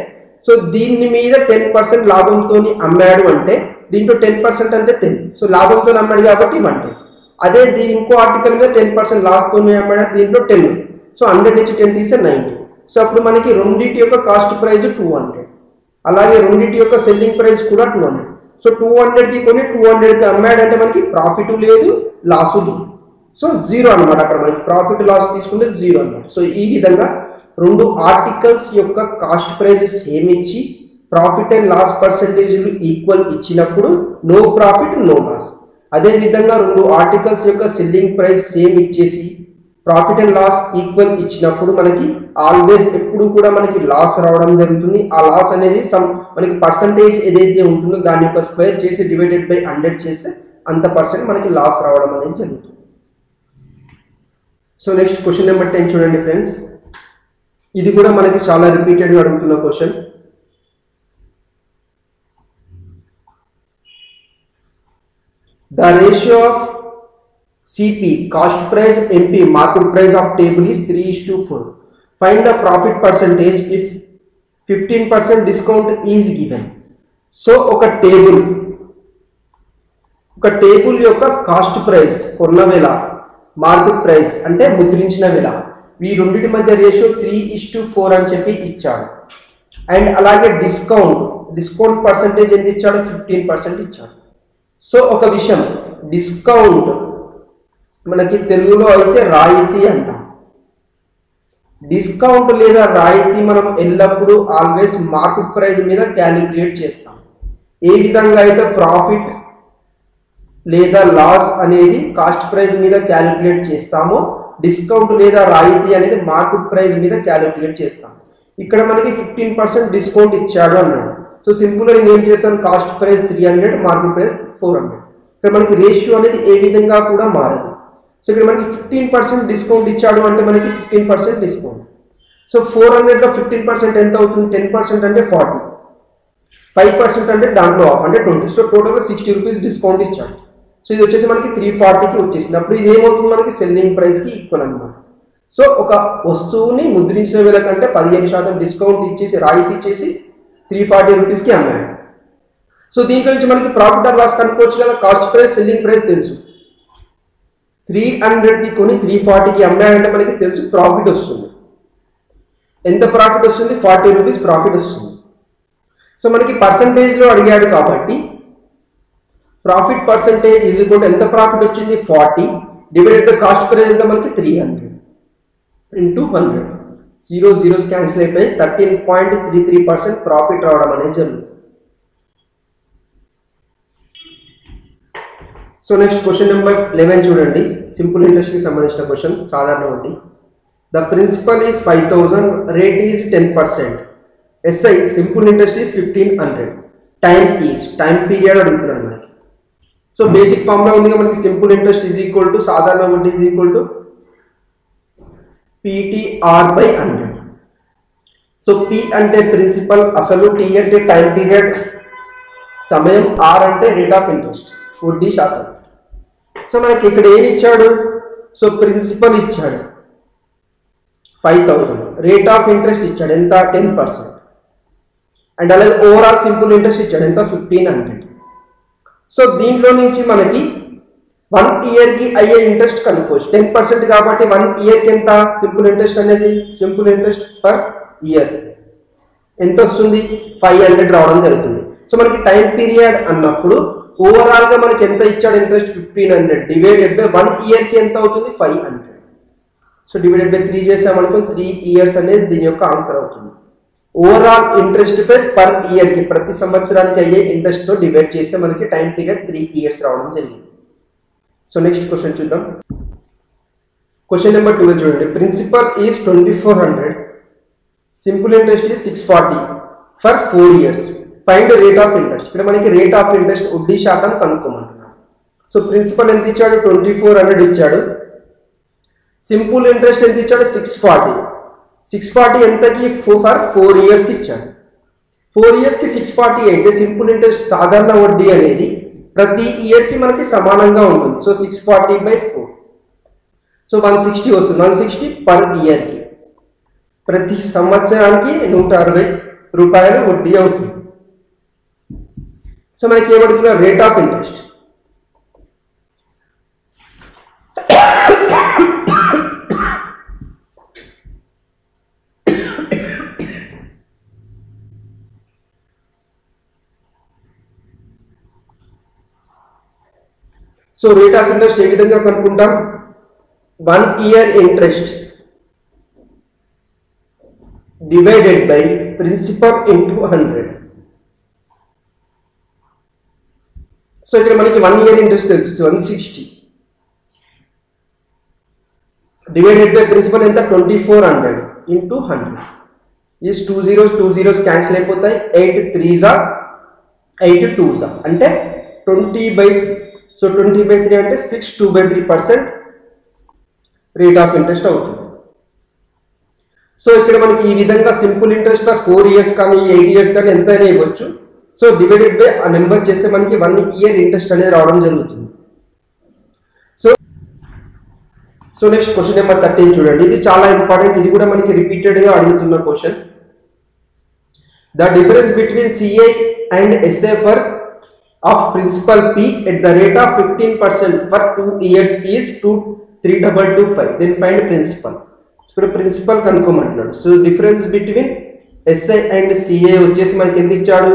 సో దీని మీద 10% లాభంతో అమ్మాడు అంటే దీంట్లో 10% అంటే 10. సో లాభంతో అమ్మాడు కాబట్టి 110. అదే దీని ఇంకో ఆర్టికల్ మీద 10% లాస్తో అమ్మాడు దీంట్లో 10. సో 100 నుంచి 10 తీస్తే 90. సో అప్పుడు మనకి రెండింటి యొక్క కాస్ట్ ప్రైస్ 200, అలాగే రెండింటి యొక్క సెల్లింగ్ ప్రైస్ కూడా 200. సో 200కి కొని 200కి అమ్మాడు అంటే మనకి ప్రాఫిట్ లేదు, లాసు లేదు. సో 0 అనమాట. అక్కడ మనకి ప్రాఫిట్ లాస్ తీసుకుంటే 0 అనమాట. సో ఈ విధంగా 2 ఆర్టికల్స్ యొక్క కాస్ట్ ప్రైస్ సేమ్ ఇచ్చి ప్రాఫిట్ అండ్ లాస్ పర్సెంటేజ్లు ఈక్వల్ ఇచ్చినప్పుడు నో ప్రాఫిట్ నో లాస్. అదేవిధంగా 2 ఆర్టికల్స్ యొక్క సెల్లింగ్ ప్రైస్ సేమ్ ఇచ్చేసి ప్రాఫిట్ అండ్ లాస్ ఈక్వల్ ఇచ్చినప్పుడు మనకి ఆల్వేస్ ఎప్పుడు కూడా మనకి లాస్ రావడం జరుగుతుంది. ఆ లాస్ అనేది మనకి పర్సంటేజ్ ఏదైతే ఉంటుందో దాని యొక్క స్క్వేర్ చేసి డివైడెడ్ బై 100 చేస్తే అంత పర్సెంట్ మనకి లాస్ రావడం అనేది జరుగుతుంది. సో నెక్స్ట్ క్వశ్చన్ నెంబర్ 10 చూడండి ఫ్రెండ్స్. ఇది కూడా మనకి చాలా రిపీటెడ్గా అడుగుతున్న question. The ratio of CP, cost price, MP, market price of table is 3:4. Find the profit percentage if 15% discount is given. So ఒక టేబుల్ యొక్క కాస్ట్ ప్రైస్ కొన్న వేళ, మార్కెట్ ప్రైస్ అంటే ముద్రించిన వేళ, ఈ రెండింటి మధ్య రేషియో 3:4 అని చెప్పి ఇచ్చాడు. అండ్ అలాగే డిస్కౌంట్ పర్సంటేజ్ ఎంత ఇచ్చాడు, 15% ఇచ్చాడు. సో ఒక విషయం, డిస్కౌంట్ మనకి తెలుగులో అయితే రాయితీ అంటాం. డిస్కౌంట్ లేదా రాయితీ మనం ఎల్లప్పుడూ ఆల్వేస్ మార్కెట్ ప్రైస్ మీద క్యాలిక్యులేట్ చేస్తాం. ఏ విధంగా అయితే ప్రాఫిట్ లేదా లాస్ అనేది కాస్ట్ ప్రైస్ మీద క్యాలిక్యులేట్ చేస్తామో, డిస్కౌంట్ లేదా రాయితీ అనేది మార్కెట్ ప్రైస్ మీద క్యాలిక్యులేట్ చేస్తాం. ఇక్కడ మనకి 15% డిస్కౌంట్ ఇచ్చాడు అన్నాడు. సో సింపుల్గా నేను ఏం చేస్తాను, కాస్ట్ ప్రైస్ 300, మార్కెట్ ప్రైస్ 400. ఇక్కడ మనకి రేషియో అనేది ఏ విధంగా కూడా మారదు. సో ఇక్కడ మనకి 15% డిస్కౌంట్ ఇచ్చాడు అంటే మనకి 15% డిస్కౌంట్. సో 400లో 15% ఎంత అవుతుంది, 10% అంటే 40, 5% అంటే దాంట్లో ఆఫ్ అంటే 20. సో టోటల్గా 60 రూపీస్ డిస్కౌంట్ ఇచ్చాడు. సో ఇది వచ్చేసి మనకి 340కి వచ్చేసింది. అప్పుడు ఇది ఏమవుతుంది, మనకి సెల్లింగ్ ప్రైస్కి ఈక్వల్ అనమాట. సో ఒక వస్తువుని ముద్రించిన వేళ కంటే 15% డిస్కౌంట్ ఇచ్చేసి రాయితీ ఇచ్చేసి 340 రూపీస్కి అమ్మాడు. సో దీంట్లో నుంచి మనకి ప్రాఫిట్ ఆర్ లాస్ కనుక్కోవచ్చు కదా. కాస్ట్ ప్రైస్, సెల్లింగ్ ప్రైస్ తెలుసు. 300కి కొని 340కి అమ్మాడంటే మనకి తెలుసు ప్రాఫిట్ వస్తుంది. ఎంత ప్రాఫిట్ వస్తుంది, 40 రూపీస్ ప్రాఫిట్ వస్తుంది. సో మనకి పర్సంటేజ్లో అడిగాడు కాబట్టి profit percentage is equal to ఎంత ప్రాఫిట్ వచ్చింది, 40 డివైడెడ్ బై కాస్ట్ ప్రైస్ ఎంత మనకి 300 ఇంటూ 100. 0 0s క్యాన్సిల్ అయిపోయి 13.33% ప్రాఫిట్ రావడం అనేది జరుగుతుంది. సో నెక్స్ట్ క్వశ్చన్ నెంబర్ 11 చూడండి. సింపుల్ ఇంట్రెస్ట్కి సంబంధించిన క్వశ్చన్, సాధారణ వడ్డీ. The principal is 5000, rate is 10%, SI simple interest is 1500, time period అడుగుతున్నాడు మనకి. సో బేసిక్ ఫార్ములా ఉంది మనకి, simple interest is equal to సాధారణ వడ్డీ is equal to PTR by 100. సో P అంటే ప్రిన్సిపల్ అసలు, T అంటే టైం పీరియడ్ సమయం, R అంటే రేట్ ఆఫ్ ఇంట్రెస్ట్ వడ్డీ శాతం. సో మనకి ఇక్కడ ఏమి ఇచ్చాడు, సో ప్రిన్సిపల్ ఇచ్చాడు 5000, రేట్ ఆఫ్ ఇంట్రెస్ట్ ఇచ్చాడు ఎంత 10%, అండ్ అలాగే ఓవరాల్ సింపుల్ ఇంట్రెస్ట్ ఇచ్చాడు ఎంత 1500. సో దీంట్లో నుంచి మనకి 1 ఇయర్కి అయ్యే ఇంట్రెస్ట్ కనుక్కోవచ్చు. 10% కాబట్టి 1 ఇయర్కి ఎంత సింపుల్ ఇంట్రెస్ట్ అనేది, సింపుల్ ఇంట్రెస్ట్ పర్ ఇయర్ ఎంత వస్తుంది, 500 రావడం జరుగుతుంది. సో మనకి టైం పీరియడ్ అన్నప్పుడు ఓవరాల్గా మనకి ఎంత ఇచ్చాడు ఇంట్రెస్ట్ 1500 డివైడెడ్ బై 1 ఇయర్కి ఎంత అవుతుంది 500. సో డివైడెడ్ బై 3 చేసామనుకో 3 ఇయర్స్ అనేది దీని యొక్క ఆన్సర్ అవుతుంది. ఓవరాల్ ఇంట్రెస్ట్ పై పర్ ఇయర్కి ప్రతి సంవత్సరానికి అయ్యే ఇంట్రెస్ట్తో డివైడ్ చేస్తే మనకి టైం పీరియడ్ 3 ఇయర్స్ రావడం జరిగింది. సో నెక్స్ట్ క్వశ్చన్ చూద్దాం. క్వశ్చన్ నెంబర్ 12 చూడండి. Principal is 2400, simple interest is 640 for 4 years. Find rate of interest. ఇక్కడ మనకి రేట్ ఆఫ్ ఇంట్రెస్ట్ వడ్డీ శాతం కనుక్కోమంటున్నాడు. సో ప్రిన్సిపల్ ఎంత ఇచ్చాడు, 2400 ఇచ్చాడు. సింపుల్ ఇంట్రెస్ట్ ఎంత ఇచ్చాడు 640 ఎంతకి ఫర్ 4 ఇయర్స్కి ఇచ్చాడు. 4 ఇయర్స్కి 640 అయితే సింపుల్ ఇంట్రెస్ట్ సాధారణ వడ్డీ అనేది ప్రతి ఇయర్కి మనకి సమానంగా ఉంటుంది. సో 640/4, సో 160 వస్తుంది. 160 పర్ ఇయర్కి, ప్రతి సంవత్సరానికి 160 రూపాయలు వడ్డీ అవుతుంది. సో మనకి ఏమడుగుతున్నా rate of interest. So rate of interest ఏ విధంగా కనుక్కుంటాం? 1 year interest divided by principal into 100. So ఇక్కడ మనకి 1 year ఇంట్రెస్ట్ తెలుసు 160 డివైడెడ్ బై ప్రిన్సిపల్ ఎంత 2400 ఇంటూ 100. ఈ 2 zeros క్యాన్సిల్ అయిపోతాయి. 8 3s 8 2s అంటే 20/3. సో 20/3 అంటే 6 2/3% రేట్ ఆఫ్ ఇంట్రెస్ట్ అవుతుంది. సో ఇక్కడ మనకి ఈ విధంగా సింపుల్ ఇంట్రెస్ట్ ఫర్ 4 ఇయర్స్ కానీ 8 ఇయర్స్ కానీ ఎంతైనా ఇవ్వచ్చు. సో డివైడెడ్ బై ఆ నెంబర్ చేస్తే మనకి 1 year ఇంట్రెస్ట్ అనేది రావడం జరుగుతుంది. సో నెక్స్ట్ క్వశ్చన్ నెంబర్ 13 చూడండి. ఇది చాలా ఇంపార్టెంట్, ఇది కూడా మనకి రిపీటెడ్గా అడుగుతున్న question. The difference between CI and SI for of principal P at the rate of 15% for 2 years is 3225. Then find principal. So principal కనుక్కోమంటున్నాడు. So difference between SI and CI వచ్చేసి మనకి ఎంత ఇచ్చాడు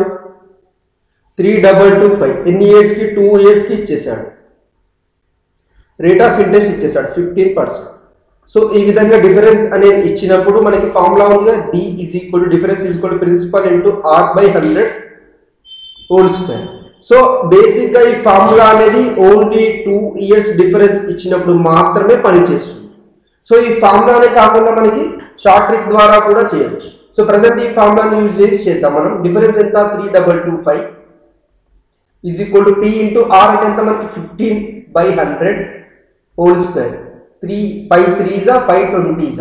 3225. ఎన్ని ఇయర్స్కి 2 ఇయర్స్కి ఇచ్చేసాడు. రేట్ ఆఫ్ ఇంట్రెస్ట్ ఇచ్చేసాడు 15%. సో ఈ విధంగా డిఫరెన్స్ అనేది ఇచ్చినప్పుడు మనకి ఫార్ములా ఉందిగా D difference principal into R/100 whole square. So బేసిక్గా ఈ ఫార్ములా అనేది ఓన్లీ 2 ఇయర్స్ డిఫరెన్స్ ఇచ్చినప్పుడు మాత్రమే పనిచేస్తుంది. సో ఈ ఫార్ములానే కాకుండా మనకి షార్ట్ ట్రిక్ ద్వారా కూడా చేయొచ్చు. సో ప్రజెంట్ ఈ ఫార్ములాని యూజ్ చేసి చేద్దాం మనం. డిఫరెన్స్ ఎంత 3225 is equal to P into R అంటే ఎంత మనకి 15/100 whole square. 5 3s 5 20s.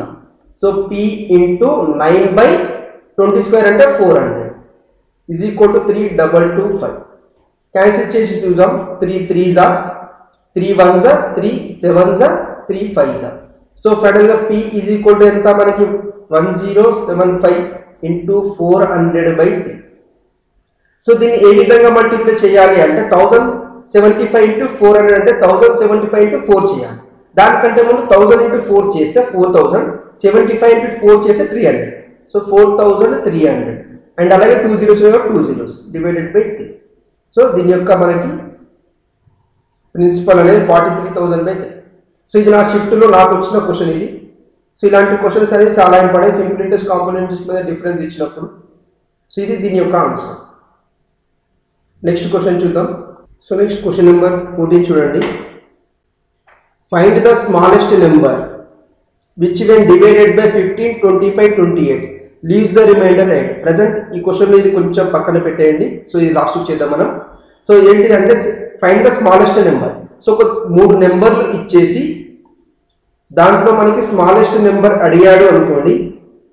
So P into 9/20 square అంటే 400 ఈజ్ ఈక్వల్ టు 3225. క్యాన్సిల్ చేసి చూద్దాం. 3 3s 3 1s 3 7s 3 5s. So ఫైనల్గా P ఈజ్ ఈక్వల్ టు ఎంత మనకి 1075 ఇంటూ 400/3. సో దీన్ని ఏ విధంగా మల్టిప్లై చేయాలి అంటే 1075 ఇంటూ 400 అంటే 1075 ఇంటూ 4 చేయాలి. దానికంటే ముందు 1000 ఇంటూ 4 చేస్తే 4000, 75 ఇంటూ 4 చేస్తే 300. సో 4300 అండ్ అలాగే 2 zeros డివైడెడ్ బై 3. సో దీని యొక్క మనకి ప్రిన్సిపల్ అనేది 43,000/3. సో ఇది నా షిఫ్ట్లో నాకు వచ్చిన క్వశ్చన్ ఇది. సో ఇలాంటి క్వశ్చన్స్ అనేది చాలా important simple interest compound interest మీద డిఫరెన్స్ ఇచ్చినప్పుడు. సో ఇది దీని యొక్క ఆన్సర్. నెక్స్ట్ క్వశ్చన్ చూద్దాం. సో నెక్స్ట్ క్వశ్చన్ నెంబర్ 14 చూడండి. Find the smallest number which when divided by 15 25 28 leaves the remainder 8. Present ఈ క్వశ్చన్లో ఇది కొంచెం పక్కన పెట్టేయండి. సో ఇది లాస్ట్కి చేద్దాం మనం. సో ఏంటి అంటే find the smallest number. So ఒక 3 నెంబర్లు ఇచ్చేసి దాంట్లో మనకి స్మాలెస్ట్ నెంబర్ అడిగాడు అనుకోండి.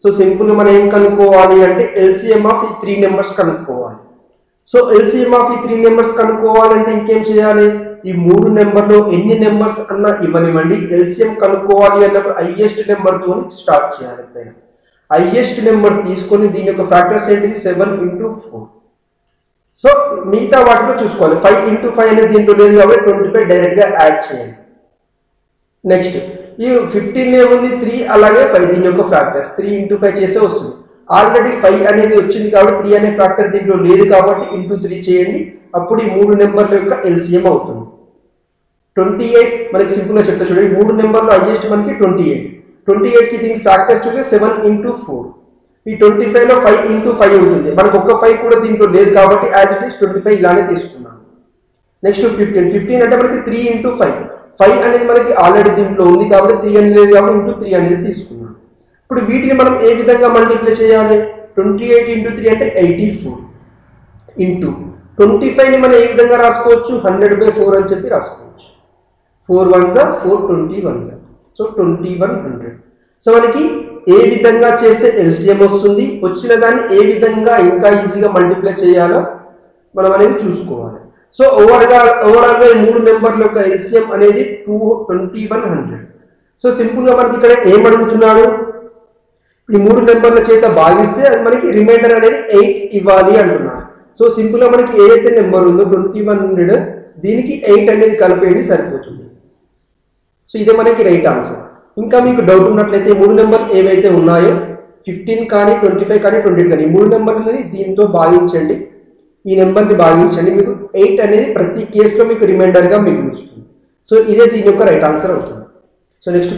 సో సింపుల్గా మనం ఏం కనుక్కోవాలి అంటే ఎల్సిఎం ఆఫ్ ఈ 3 నెంబర్స్ కనుక్కోవాలి. సో ఎల్సిఎం ఆఫ్ ఈ 3 నెంబర్స్ కనుక్కోవాలంటే ఇంకేం చేయాలి? ఈ 3 నెంబర్లో ఎన్ని నెంబర్స్ అన్నా ఇవ్వనివ్వండి, ఎల్సిఎం కనుక్కోవాలి అన్నప్పుడు హైయెస్ట్ నెంబర్తో స్టార్ట్ చేయాలి. హైయెస్ట్ నెంబర్ తీసుకొని దీని యొక్క ఫ్యాక్టర్స్ ఏంటి 7 ఇంటూ 4. సో మిగతా వాటిలో చూసుకోవాలి. 5 ఇంటూ 5 అనేది దీంట్లో లేదు కాబట్టి 25 డైరెక్ట్గా యాడ్ చేయండి. నెక్స్ట్ ఈ 15 ఏముంది 3 అలాగే 5 దీని యొక్క ఫ్యాక్టర్స్ 3 ఇంటూ 5 చేస్తే వస్తుంది. ఆల్రెడీ 5 అనేది వచ్చింది కాబట్టి 3 అనే ఫ్యాక్టర్ దీంట్లో లేదు కాబట్టి ఇంటూ 3 చేయండి. అప్పుడు ఈ 3 నెంబర్ల యొక్క ఎల్సిఎం అవుతుంది 28. మనకి సింపుల్గా చెప్తా చూడండి. 3 నెంబర్లో హైయెస్ట్ మనకి 28. 28కి దీనికి ఫ్యాక్టర్స్ చూస్తే 7 ఇంటూ 4. ఈ 25లో 5 ఇంటూ 5 ఉంటుంది. మనకు ఒక్క 5 కూడా దీంట్లో లేదు కాబట్టి యాజ్ ఇట్ ఈస్ 25 ఇలానే తీసుకున్నాం. నెక్స్ట్ 15 అంటే మనకి 3 ఇంటూ 5. 5 అనేది మనకి ఆల్రెడీ దీంట్లో ఉంది కాబట్టి 3 అనేది లేదు కాబట్టి ఇంటూ 3 అనేది తీసుకున్నాం. ఇప్పుడు వీటిని మనం ఏ విధంగా మల్టిప్లై చేయాలి? 28 ఇంటూ 3 అంటే 84 ఇంటూ 25ని మనం ఏ విధంగా రాసుకోవచ్చు? 100/4 అని చెప్పి రాసుకోవచ్చు. 4 1s 4 20 1s. So so 2100. So మనకి ఏ విధంగా చేస్తే ఎల్సిఎం వస్తుంది, వచ్చిన దాన్ని ఏ విధంగా ఇంకా ఈజీగా మల్టిప్లై చేయాలో మనం అనేది చూసుకోవాలి. సో ఓవరాల్గా ఈ 3 నెంబర్ల యొక్క ఎల్సిఎం అనేది 2100. సో సింపుల్గా మనకి ఇక్కడ ఏం అడుగుతున్నాడు, ఈ 3 నెంబర్ల చేత భాగిస్తే అది మనకి రిమైండర్ అనేది 8 ఇవ్వాలి అంటున్నాడు. సో సింపుల్గా మనకి ఏదైతే నెంబర్ ఉందో 2100 దీనికి 8 అనేది కలిపేయండి సరిపోతుంది. సో ఇదే మనకి రైట్ ఆన్సర్. ఇంకా మీకు డౌట్ ఉన్నట్లయితే 3 నెంబర్లు ఏవైతే ఉన్నాయో 15 కానీ 25 కానీ 28 కానీ ఈ 3 నెంబర్లని దీంతో భాగించండి, ఈ నెంబర్ని భాగించండి, మీకు 8 అనేది ప్రతి కేసులో మీకు రిమైండర్గా మీకు వస్తుంది. సో ఇదే దీని యొక్క రైట్ ఆన్సర్ అవుతుంది. సో నెక్స్ట్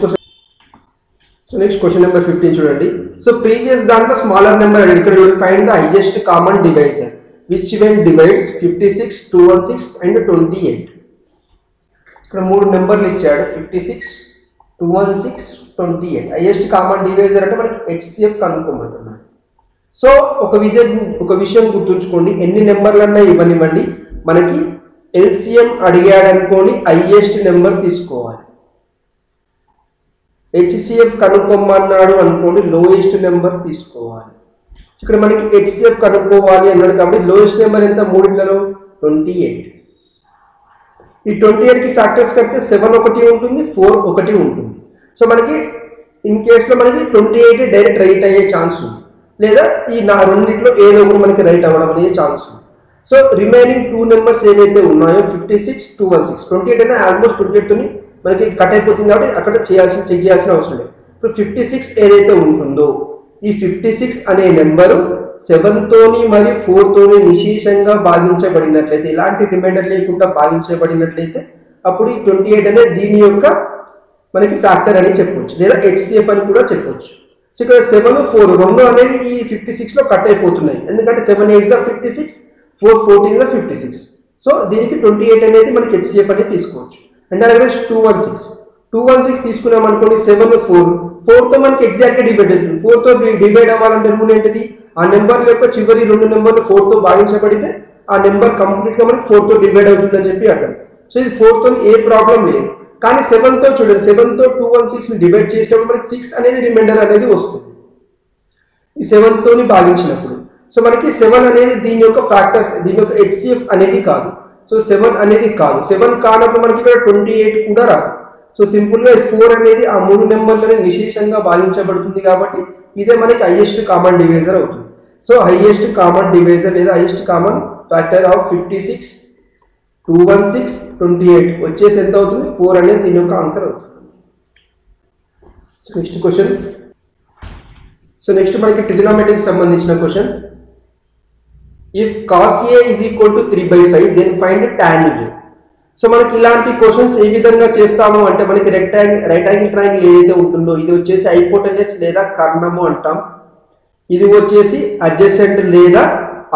క్వశ్చన్ నెంబర్ 15 చూడండి. సో ప్రీవియస్ దాంట్లో స్మాలర్ నెంబర్ ఇక్కడ find the highest common divisor which even divides 56, 216 and 28. ఇక్కడ 3 నెంబర్లు ఇచ్చాడు 56, 216, 28. హైయెస్ట్ కామన్ డివైజర్ అంటే మనకి హెచ్సిఎఫ్ కనుక్కోమంటున్నాడు. సో ఒక విషయం గుర్తుంచుకోండి, ఎన్ని నెంబర్లన్నా ఇవ్వనివ్వండి, మనకి ఎల్సిఎం అడిగాడు అనుకోని హైయెస్ట్ నెంబర్ తీసుకోవాలి. హెచ్సిఎఫ్ కనుక్కోమన్నాడు అనుకోండి లోయెస్ట్ నెంబర్ తీసుకోవాలి. ఇక్కడ మనకి హెచ్సిఎఫ్ కనుక్కోవాలి అన్నాడు కాబట్టి లోయెస్ట్ నెంబర్ ఎంత 3లలో 28. ఈ 28కి ఫ్యాక్టర్స్ కడితే 7 ఒకటి ఉంటుంది, 4 ఒకటి ఉంటుంది. సో మనకి ఇన్ కేసులో మనకి 28 డైరెక్ట్ రైట్ అయ్యే ఛాన్స్ ఉంది, లేదా ఈ రెండింటిలో ఏదో ఒకటి మనకి రైట్ అవ్వడం అనే ఛాన్స్ ఉంది. సో రిమైనింగ్ 2 నెంబర్స్ ఏవైతే ఉన్నాయో 56, 216, 28 అయినా ఆల్మోస్ట్ 28ని మనకి కట్ అయిపోతుంది కాబట్టి అక్కడ చెక్ చేయాల్సిన అవసరం లేదు. ఇప్పుడు 56 ఏదైతే ఉంటుందో ఈ 56 అనే నెంబరు 7తోని మరియు 4తోని నిశేషంగా భాగించబడినట్లయితే, ఇలాంటి రిమైండర్ లేకుండా భాగించబడినట్లయితే అప్పుడు ఈ 28 అనేది దీని యొక్క మనకి ఫ్యాక్టర్ అని చెప్పొచ్చు, లేదా హెచ్సిఎఫ్ అని కూడా చెప్పొచ్చు. సో ఇక్కడ 7, 4 రెండు అనేది ఈ 56లో కట్ అయిపోతున్నాయి, ఎందుకంటే 7 8s 56, 4 14s 56. సో దీనికి 28 అనేది మనకి హెచ్సిఎఫ్ అనేది తీసుకోవచ్చు. అండ్ అలాగే 216 తీసుకున్నాం అనుకోండి, 7, 4తో మనకి ఎగ్జాక్ట్గా డివైడ్ అవుతుంది. 4తో డివైడ్ అవ్వాలంటే రూల్ ఏంటిది, ఆ నెంబర్ యొక్క చివరి 2 నెంబర్లు 4తో భాగించబడితే ఆ నెంబర్ కంప్లీట్గా మనకి 4తో డివైడ్ అవుతుందని చెప్పి అర్థం. సో ఇది 4తో ఏ ప్రాబ్లం లేదు. కానీ 7తో చూడండి, 7తో 216ని డివైడ్ చేసినప్పుడు మనకి 6 అనేది రిమైండర్ అనేది వస్తుంది ఈ 7తోని భాగించినప్పుడు. సో మనకి 7 అనేది దీని యొక్క ఫ్యాక్టర్, దీని యొక్క హెచ్సిఎఫ్ అనేది కాదు. సో 7 అనేది కాదు, 7 కానప్పుడు మనకి ఇక్కడ 28 కూడా రాదు. సో సింపుల్గా 4 అనేది ఆ 3 నెంబర్లని నిశేషంగా భాగించబడుతుంది కాబట్టి ఇదే మనకి హైయెస్ట్ కామన్ డివైజర్ అవుతుంది. సో హైయెస్ట్ కామన్ డివైజర్ లేదా హైయెస్ట్ కామన్ ఫ్యాక్టర్ ఆఫ్ 56, 216, 28 వచ్చేసి ఎంత అవుతుంది 4 అనేది దీని యొక్క ఆన్సర్ అవుతుంది. So next question. So next మనకి ట్రిగనోమెట్రీకి సంబంధించిన question. If cos A is equal to 3/5 then find tan A. So మనకి ఇలాంటి క్వశ్చన్స్ ఏ విధంగా చేస్తాము అంటే మనకి రైట్ యాంగిల్ ట్రయాంగిల్ ఏదైతే ఉంటుందో ఇది వచ్చేసి హైపోటెనస్ లేదా కర్ణము అంటాం, ఇది వచ్చేసి అడ్జసెంట్ లేదా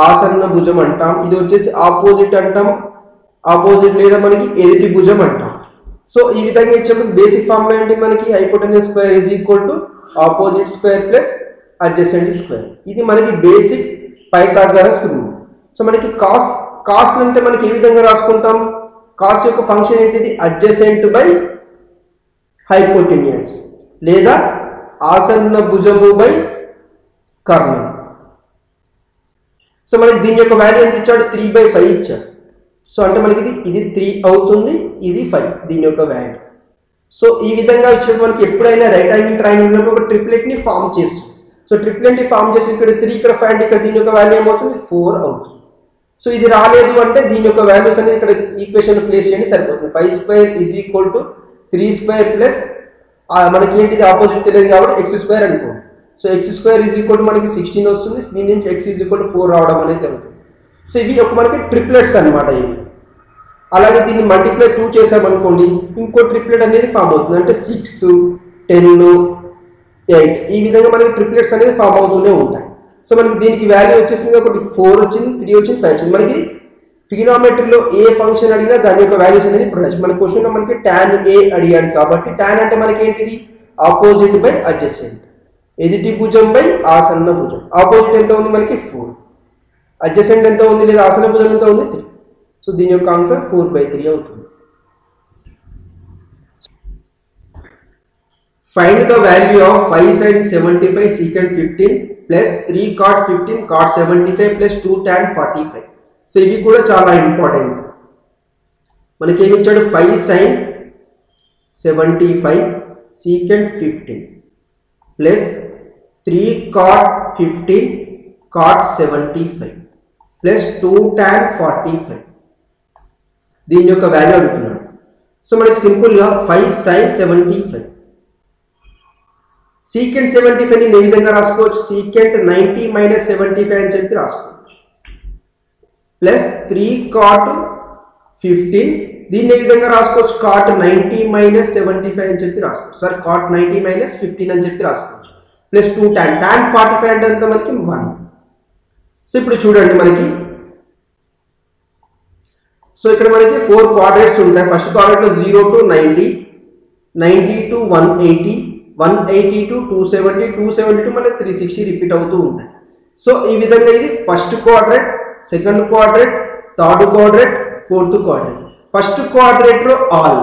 ఆసన్న భుజం అంటాం, ఇది వచ్చేసి ఆపోజిట్ అంటాం, ఆపోజిట్ లేదా మనకి ఎదుటి భుజం అంటాం. సో ఈ విధంగా ఇచ్చినప్పుడు బేసిక్ ఫార్ములా ఏంటి, మనకి hypotenuse square is equal to opposite square plus adjacent square. ఇది మనకి బేసిక్ పైథాగరస్ రూల్. సో మనకి కాస్ అంటే మనకి ఏ విధంగా రాసుకుంటాం, కాస్ యొక్క ఫంక్షన్ ఏంటిది అడ్జసెంట్ బై హైపోటెన్యూస్ లేదా ఆసన్న భుజము బై కర్ణం. సో మనకి దీని యొక్క వాల్యూ ఎంత ఇచ్చాడు 3/5 ఇచ్చాడు. సో అంటే మనకి ఇది 3 అవుతుంది, ఇది 5 దీని యొక్క వాల్యూ. సో ఈ విధంగా ఇచ్చినప్పుడు మనకి ఎప్పుడైనా రైట్ యాంగిల్ ట్రయాంగిల్ ఉన్నప్పుడు ఒక ట్రిప్లెట్ని ఫామ్ చేస్తుంది. సో ట్రిప్లెట్ని ఫామ్ చేసి ఇక్కడ 3 ఇక్కడ 5 అంటే ఇక్కడ దీని యొక్క వాల్యూ ఏమవుతుంది 4 అవుతుంది. సో ఇది రాలేదు అంటే దీని యొక్క వాల్యూస్ అనేది ఇక్కడ ఈక్వేషన్ ప్లేస్ చేయండి సరిపోతుంది. 5² ఈజ్ ఈక్వల్ టు 3² ప్లస్ మనకి ఏంటిది ఆపోజిట్ తెలియదు కాబట్టి x² అనుకోండి. So x² is equal to మనకి 16 వస్తుంది, దీని నుంచి x ఈజ్ ఈక్వల్ టు 4 రావడం అనేది జరుగుతుంది. సో ఇవి ఒక మనకి ట్రిప్లెట్స్ అనమాట ఇవి. అలాగే దీన్ని మల్టిప్లై 2 చేసామనుకోండి ఇంకో ట్రిప్లెట్ అనేది ఫామ్ అవుతుంది, అంటే 6, 10, 8 ఈ విధంగా మనకి ట్రిప్లెట్స్ అనేది ఫామ్ అవుతూనే ఉంటాయి. సో మనకి దీనికి వాల్యూ వచ్చేసింది, ఒకటి 4 వచ్చింది, 3 వచ్చింది, 5 వచ్చింది. మనకి ట్రిగనోమెట్రీలో ఏ ఫంక్షన్ అడిగినా దాని యొక్క వాల్యూస్ అనేది ప్రొడక్షన్. మన క్వశ్చన్లో మనకి tan A అడిగాడు కాబట్టి tan అంటే మనకి ఏంటిది ఆపోజిట్ బై అడ్జసెంట్, ఎదుటి భుజం బై ఆసన్న భుజం. ఆపోజిట్ ఎంత ఉంది మనకి 4, అడ్జసెంట్ ఎంత ఉంది లేదా ఆసన్న భుజం ఎంత ఉంది 3. సో దీని యొక్క ఆన్సర్ 4/3 అవుతుంది. Find the value of 5 sin 75 secant 15 plus 3 cot 15 cot 75 plus 2 tan 45. So ఇవి కూడా చాలా ఇంపార్టెంట్. మనకి ఏమి ఇచ్చాడు 5 sin 75 secant 15 plus 3 cot 15 cot 75 plus 2 tan 45. దీని యొక్క వాల్యూ అడుగుతున్నాడు. సో మనకి సింపుల్గా 5 sin 75 secant 75 ని ఏ విధంగా రాసుకోవచ్చు, secant 90 minus 75 అని చెప్పి రాసుకోవచ్చు. ప్లస్ 3 cot 15 దీన్ని ఏ విధంగా రాసుకోవచ్చు, cot 90 minus 75 అని చెప్పి రాసుకోవచ్చు. సార్ cot 90 minus 15 అని చెప్పి రాసుకోవచ్చు. ప్లస్ 2 tan 45 అంటే ఎంత మనకి 1. సో ఇప్పుడు చూడండి మనకి, సో ఇక్కడ మనకి 4 క్వాడ్రేట్స్ ఉంటాయి. ఫస్ట్ క్వాడ్రేట్ లో 0 to 90, 90 to 180, 180 to 270, 270 to మనకి 360 రిపీట్ అవుతూ ఉంటాయి. సో ఈ విధంగా ఇది first క్వాడ్రేట్, second క్వాడ్రేట్, third క్వాడ్రేట్, fourth క్వాడ్రేట్. First క్వాడ్రేట్ లో ఆల్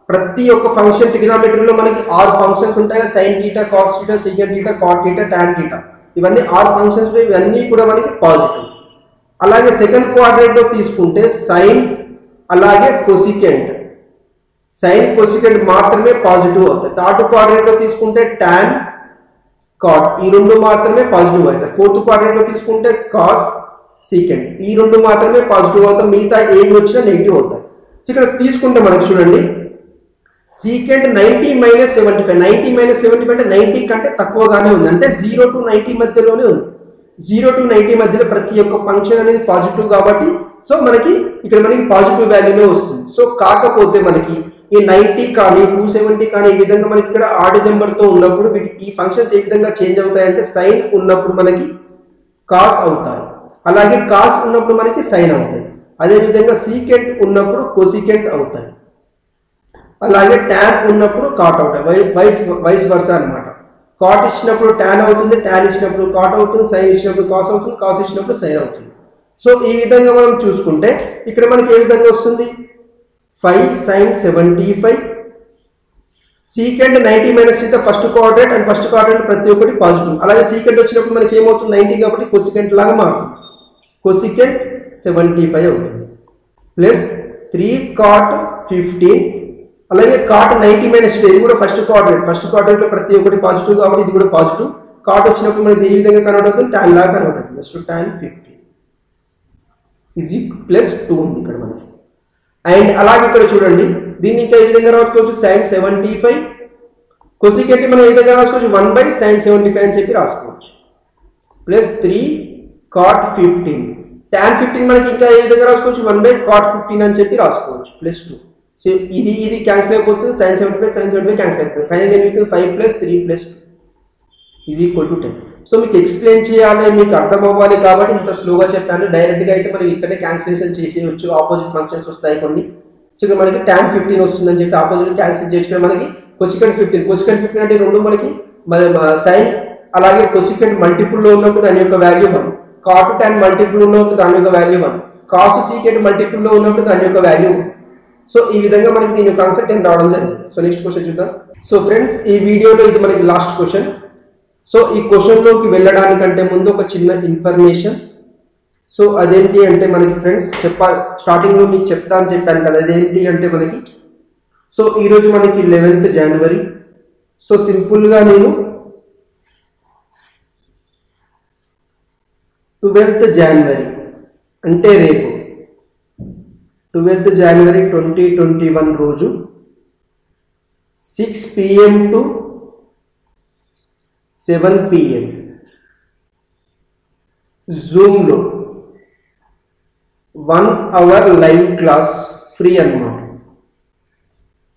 ప్రతి ఒక్క ఫంక్షన్ ట్రిగ్నోమెట్రీలో మనకి 6 ఫంక్షన్స్ ఉంటాయి. sin θ, cos θ, secant θ, cot θ, tan θ, ఇవన్నీ 6 ఫంక్షన్స్, ఇవన్నీ కూడా మనకి పాజిటివ్. అలాగే సెకండ్ క్వాడ్రేట్ లో తీసుకుంటే సైన్ అలాగే కొసికెంట్, సైన్ కొసికెంట్ మాత్రమే పాజిటివ్ అవుతాయి. థర్డ్ క్వాడ్రేట్ లో తీసుకుంటే టాన్ కాట్, ఈ రెండు మాత్రమే పాజిటివ్ అవుతాయి. ఫోర్త్ క్వాడ్రేట్ లో తీసుకుంటే కాస్ సీకెంట్, ఈ రెండు మాత్రమే పాజిటివ్ అవుతాయి. మిగతా ఏమి వచ్చినా నెగిటివ్ అవుతాయి. సో ఇక్కడ తీసుకుంటే మనకి చూడండి, సీకెంట్ 90 minus 75, 90 minus 75 అంటే 90 కంటే తక్కువగానే ఉంది, అంటే 0 to 90 మధ్యలోనే ఉంది. 0 to 90 మధ్యలో ప్రతి ఒక్క ఫంక్షన్ అనేది పాజిటివ్ కాబట్టి సో మనకి ఇక్కడ మనకి పాజిటివ్ వాల్యూనే వస్తుంది. సో కాకపోతే మనకి ఈ 90 కానీ 270 కానీ ఈ విధంగా మనకి ఇక్కడ ఆడ్ నెంబర్తో ఉన్నప్పుడు ఈ ఫంక్షన్స్ ఏ విధంగా చేంజ్ అవుతాయంటే సైన్ ఉన్నప్పుడు మనకి కాస్ అవుతాయి, అలాగే కాస్ ఉన్నప్పుడు మనకి సైన్ అవుతాయి, అదేవిధంగా సీకెంట్ ఉన్నప్పుడు కొసికెంట్ అవుతాయి, అలాగే ట్యాన్ ఉన్నప్పుడు కాట్ అవుతాయి, వైస్ వర్సా అనమాట. కాట్ ఇచ్చినప్పుడు ట్యాన్ అవుతుంది, ట్యాన్ ఇచ్చినప్పుడు కాట్ అవుతుంది, సైన్ ఇచ్చినప్పుడు కాస్ అవుతుంది, కాస్ ఇచ్చినప్పుడు సైన్ అవుతుంది. సో ఈ విధంగా మనం చూసుకుంటే ఇక్కడ మనకి ఏ విధంగా వస్తుంది, 5 sin 75 secant 90 minus θ first quadrant, and first quadrant ప్రతి ఒక్కటి పాజిటివ్. అలాగే సీకెంట్ వచ్చినప్పుడు మనకి ఏమవుతుంది 90 కాబట్టి కొసికెంట్ లాగా మారుతుంది, కొసికెంట్ 75 అవుతుంది. ప్లస్ 3 cot 15 అలాగే cot 90 minus θ ఇది కూడా ఫస్ట్ క్వాడ్రేట్, ఫస్ట్ క్వాడ్రేట్ లో ప్రతి ఒక్కటి పాజిటివ్ కాబట్టి ఇది కూడా పాజిటివ్. కాట్ వచ్చినప్పుడు మనకి ఏ విధంగా కన్వర్ట్ అవుతుంది, tan లాగా కన్వర్ట్ అవుతుంది. సో tan 50 ఈజ్ ప్లస్ 2 ఉంది ఇక్కడ మనకి. అండ్ అలాగే ఇక్కడ చూడండి, దీన్ని ఇంకా ఏ విధంగా రాసుకోవచ్చు, sin 75 కొసికెంట్ మనం ఏ విధంగా రాసుకోవచ్చు, 1/sin 75 అని చెప్పి రాసుకోవచ్చు. ప్లస్ 3 cot 15 tan 15 మనకి ఇంకా ఏ విధంగా రాసుకోవచ్చు, 1/cot 15 అని చెప్పి రాసుకోవచ్చు. ప్లస్ 2. సో ఇది క్యాన్సిల్ అయిపోతుంది, sin 75 క్యాన్సిల్ అయిపోతుంది. ఫైనల్ ఏమవుతుంది 5 + 3 + 2 ఈజ్ ఈక్వల్ టు 10. సో మీకు ఎక్స్ప్లెయిన్ చేయాలి, మీకు అర్థం అవ్వాలి కాబట్టి ఇంత స్లోగా చెప్పాను. డైరెక్ట్గా అయితే మనకి ఇక్కడే క్యాన్సిలేషన్ చేసేయచ్చు, ఆపోజిట్ ఫంక్షన్స్ వస్తాయి కొన్ని. సో ఇక్కడ మనకి tan 15 వస్తుందని చెప్పి ఆపోజిట్ క్యాన్సిల్ చేసుకుని మనకి కొసికెంట్ 15 అంటే రెండు మనకి సైన్ అలాగే కొసికెంట్ మల్టిపుల్లో ఉన్నప్పుడు దాని యొక్క వాల్యూ 1, కాట్ tan మల్టిపుల్ ఉన్నప్పుడు దాని యొక్క వాల్యూ 1, కాస్ సీకెంట్ మల్టిపుల్లో ఉన్నప్పుడు దాని యొక్క వాల్యూ 1. సో ఈ విధంగా మనకి దీని యొక్క కాన్సెప్ట్ ఏం రావడం జరిగింది. సో నెక్స్ట్ క్వశ్చన్ చూద్దాం. సో ఫ్రెండ్స్ ఈ వీడియోలో ఇది మనకి లాస్ట్ క్వశ్చన్. సో ఈ క్వశ్చన్లోకి వెళ్ళడానికంటే ముందు ఒక చిన్న ఇన్ఫర్మేషన్. సో అదేంటి అంటే మనకి ఫ్రెండ్స్ స్టార్టింగ్లో మీకు చెప్తా అని చెప్పాను కదా, అదేంటి అంటే మనకి సో ఈరోజు మనకి 11th January. సో సింపుల్గా నేను 12th January అంటే రేపు 12th January 2021 రోజు 6 PM to 7 PM జూమ్లో 1 hour లైవ్ క్లాస్ ఫ్రీ అన్నమాట.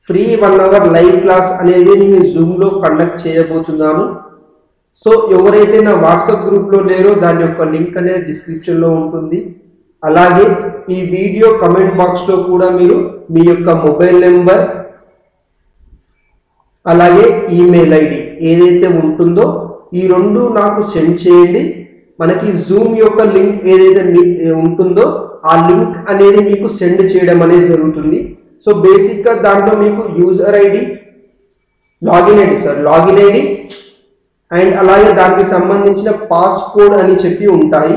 ఫ్రీ 1 hour లైవ్ క్లాస్ అనేది నేను జూమ్లో కండక్ట్ చేయబోతున్నాను. సో ఎవరైతే నా వాట్సాప్ గ్రూప్లో లేరో దాని యొక్క లింక్ అనేది డిస్క్రిప్షన్లో ఉంటుంది. అలాగే ఈ వీడియో కమెంట్ బాక్స్లో కూడా మీరు మీ యొక్క మొబైల్ నెంబర్ అలాగే ఈమెయిల్ ఐడి ఏదైతే ఉంటుందో ఈ రెండు నాకు సెండ్ చేయండి. మనకి జూమ్ యొక్క లింక్ ఏదైతే ఉంటుందో ఆ లింక్ అనేది మీకు సెండ్ చేయడం అనేది జరుగుతుంది. సో బేసిక్గా దాంట్లో మీకు user ID, login ID sir, login ID and అలాగే దానికి సంబంధించిన పాస్కోడ్ అని చెప్పి ఉంటాయి.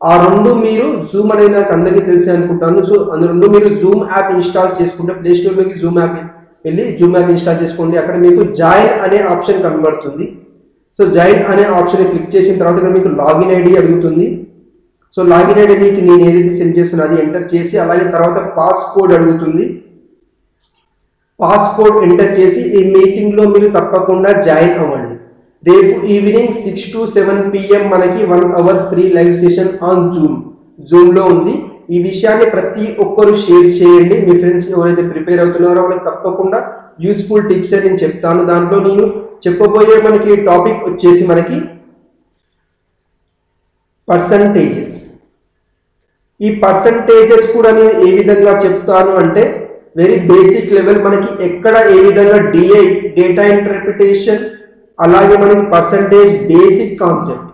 ఆ రెండు మీరు జూమ్ అనేది నాకు అందరికీ తెలిసి అనుకుంటాను. సో అందు రెండు మీరు జూమ్ యాప్ ఇన్స్టాల్ చేసుకుంటే ప్లే స్టోర్లోకి జూమ్ యాప్ వెళ్ళి జూమ్ యాప్ ఇన్స్టాల్ చేసుకోండి. అక్కడ మీకు జాయిన్ అనే ఆప్షన్ కనబడుతుంది. సో జాయిన్ అనే ఆప్షన్ క్లిక్ చేసిన తర్వాత ఇక్కడ మీకు లాగిన్ ఐడి అడుగుతుంది. సో లాగిన్ ఐడికి నేను ఏదైతే సెండ్ చేస్తున్నా అది ఎంటర్ చేసి అలాగే తర్వాత పాస్కోడ్ అడుగుతుంది. పాస్కోడ్ ఎంటర్ చేసి ఈ మీటింగ్లో మీరు తప్పకుండా జాయిన్ అవ్వండి. రేపు ఈవినింగ్ 6 to 7 PM మనకి 1 hour free live session on జూమ్లో ఉంది. ఈ విషయాన్ని ప్రతి ఒక్కరు షేర్ చేయండి. మీ ఫ్రెండ్స్ ఎవరైతే ప్రిపేర్ అవుతున్నారో వాళ్ళకి తప్పకుండా యూస్ఫుల్ టిప్స్ అని నేను చెప్తాను. దాంట్లో నేను చెప్పబోయే మనకి టాపిక్ వచ్చేసి మనకి పర్సంటేజెస్. ఈ పర్సంటేజెస్ కూడా నేను ఏ విధంగా చెప్తాను అంటే వెరీ బేసిక్ లెవెల్, మనకి ఎక్కడ ఏ విధంగా డేటా ఇంటర్ప్రిటేషన్ అలాగే మనకి percentage basic concept.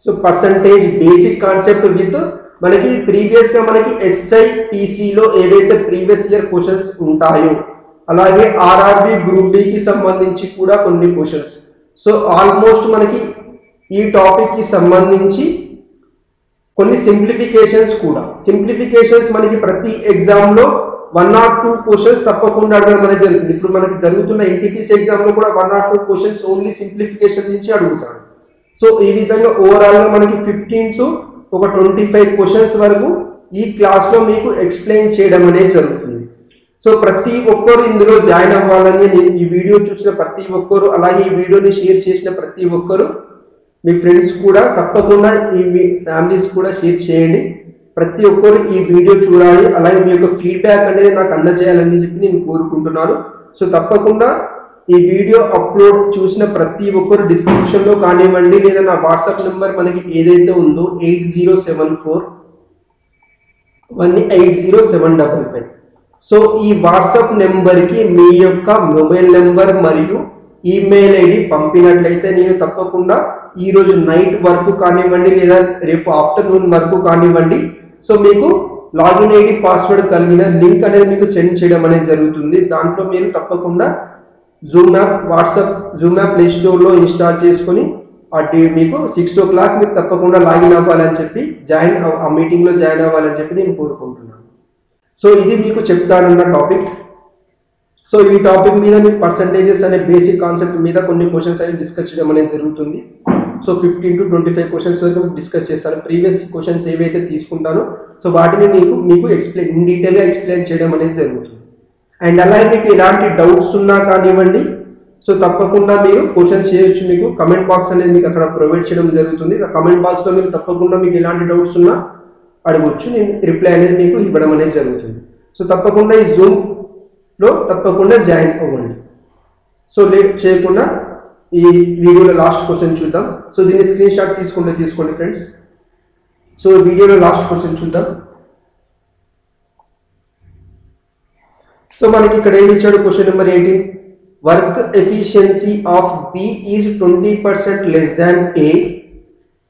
So percentage basic concept with మనకి ప్రీవియస్ గా మనకి SIPCలో ఏవైతే ప్రీవియస్ ఇయర్ క్వశ్చన్స్ ఉంటాయో అలాగే RRB గ్రూప్ డికి సంబంధించి కూడా కొన్ని క్వశ్చన్స్. సో ఆల్మోస్ట్ మనకి ఈ టాపిక్ కి సంబంధించి కొన్ని సింప్లిఫికేషన్స్ కూడా. సింప్లిఫికేషన్స్ మనకి ప్రతి ఎగ్జామ్ లో 1 or 2 క్వశ్చన్స్ తప్పకుండా అడగడం అనేది జరుగుతుంది. ఇప్పుడు మనకి జరుగుతున్న NTPC ఎగ్జామ్ లో కూడా 1 or 2 క్వశ్చన్స్ ఓన్లీ సింప్లిఫికేషన్ నుంచి అడుగుతాడు. సో ఈ విధంగా ఓవరాల్ గా మనకి 15 to 25 క్వశ్చన్స్ వరకు ఈ క్లాస్ లో మీకు ఎక్స్ప్లెయిన్ చేయడం అనేది జరుగుతుంది. సో ప్రతి ఒక్కరు ఇందులో జాయిన్ అవ్వాలని నేను ఈ వీడియో చూసిన ప్రతి ఒక్కరు అలాగే ఈ వీడియోని షేర్ చేసిన ప్రతి ఒక్కరు మీ ఫ్రెండ్స్ కూడా తప్పకుండా మీ ఫ్యామిలీస్ కూడా షేర్ చేయండి. ప్రతి ఒక్కరు ఈ వీడియో చూడాలి అలాగే మీ యొక్క ఫీడ్బ్యాక్ అనేది నాకు అందజేయాలని చెప్పి నేను కోరుకుంటున్నాను. సో తప్పకుండా ఈ వీడియో అప్లోడ్ చూసిన ప్రతి ఒక్కరు డిస్క్రిప్షన్లో కానివ్వండి లేదా నా వాట్సాప్ నెంబర్ మనకి ఏదైతే ఉందో 8074180755. సో ఈ వాట్సాప్ నెంబర్కి మీ యొక్క మొబైల్ నెంబర్ మరియు ఈమెయిల్ ఐడి పంపినట్లయితే నేను తప్పకుండా ఈరోజు నైట్ వరకు కానివ్వండి లేదా రేపు ఆఫ్టర్నూన్ వరకు కానివ్వండి సో మీకు లాగిన్ ఐడి పాస్వర్డ్ కలిగిన లింక్ అనేది మీకు సెండ్ చేయడం అనేది జరుగుతుంది. దాంట్లో మీరు తప్పకుండా జూమ్ యాప్ ప్లే స్టోర్లో ఇన్స్టాల్ చేసుకొని మీకు 6 o'clock మీకు తప్పకుండా లాగిన్ అవ్వాలని చెప్పి ఆ మీటింగ్లో జాయిన్ అవ్వాలని చెప్పి నేను కోరుకుంటున్నాను. సో ఇది మీకు చెప్తానన్న టాపిక్. సో ఈ టాపిక్ మీద మీకు పర్సంటేజెస్ అనే బేసిక్ కాన్సెప్ట్ మీద కొన్ని క్వశ్చన్స్ అనేది డిస్కస్ చేయడం అనేది జరుగుతుంది. సో 15 to 25 క్వశ్చన్స్ వరకు డిస్కస్ చేస్తాను. ప్రీవియస్ క్వశ్చన్స్ ఏవైతే తీసుకుంటానో సో వాటిని మీకు ఇన్ డీటెయిల్గా ఎక్స్ప్లెయిన్ చేయడం అనేది జరుగుతుంది. అండ్ అలాగే మీకు ఎలాంటి డౌట్స్ ఉన్నా కానివ్వండి సో తప్పకుండా మీరు క్వశ్చన్స్ చేయొచ్చు. మీకు కమెంట్ బాక్స్ అనేది మీకు అక్కడ ప్రొవైడ్ చేయడం జరుగుతుంది. ఆ కమెంట్ బాక్స్లో మీరు తప్పకుండా మీకు ఎలాంటి డౌట్స్ ఉన్నా అడగొచ్చు, నేను రిప్లై అనేది మీకు ఇవ్వడం అనేది జరుగుతుంది. సో తప్పకుండా ఈ జూమ్లో తప్పకుండా జాయిన్ అవ్వండి. సో లేట్ చేయకుండా ఈ వీడియోలో లాస్ట్ క్వశ్చన్ చూద్దాం. సో దీన్ని స్క్రీన్ షాట్ తీసుకోండి ఫ్రెండ్స్. సో వీడియోలో లాస్ట్ క్వశ్చన్ చూద్దాం. సో మనకి ఇక్కడ ఏమి ఇచ్చాడు question number 18. Work efficiency of B is 20% less than A.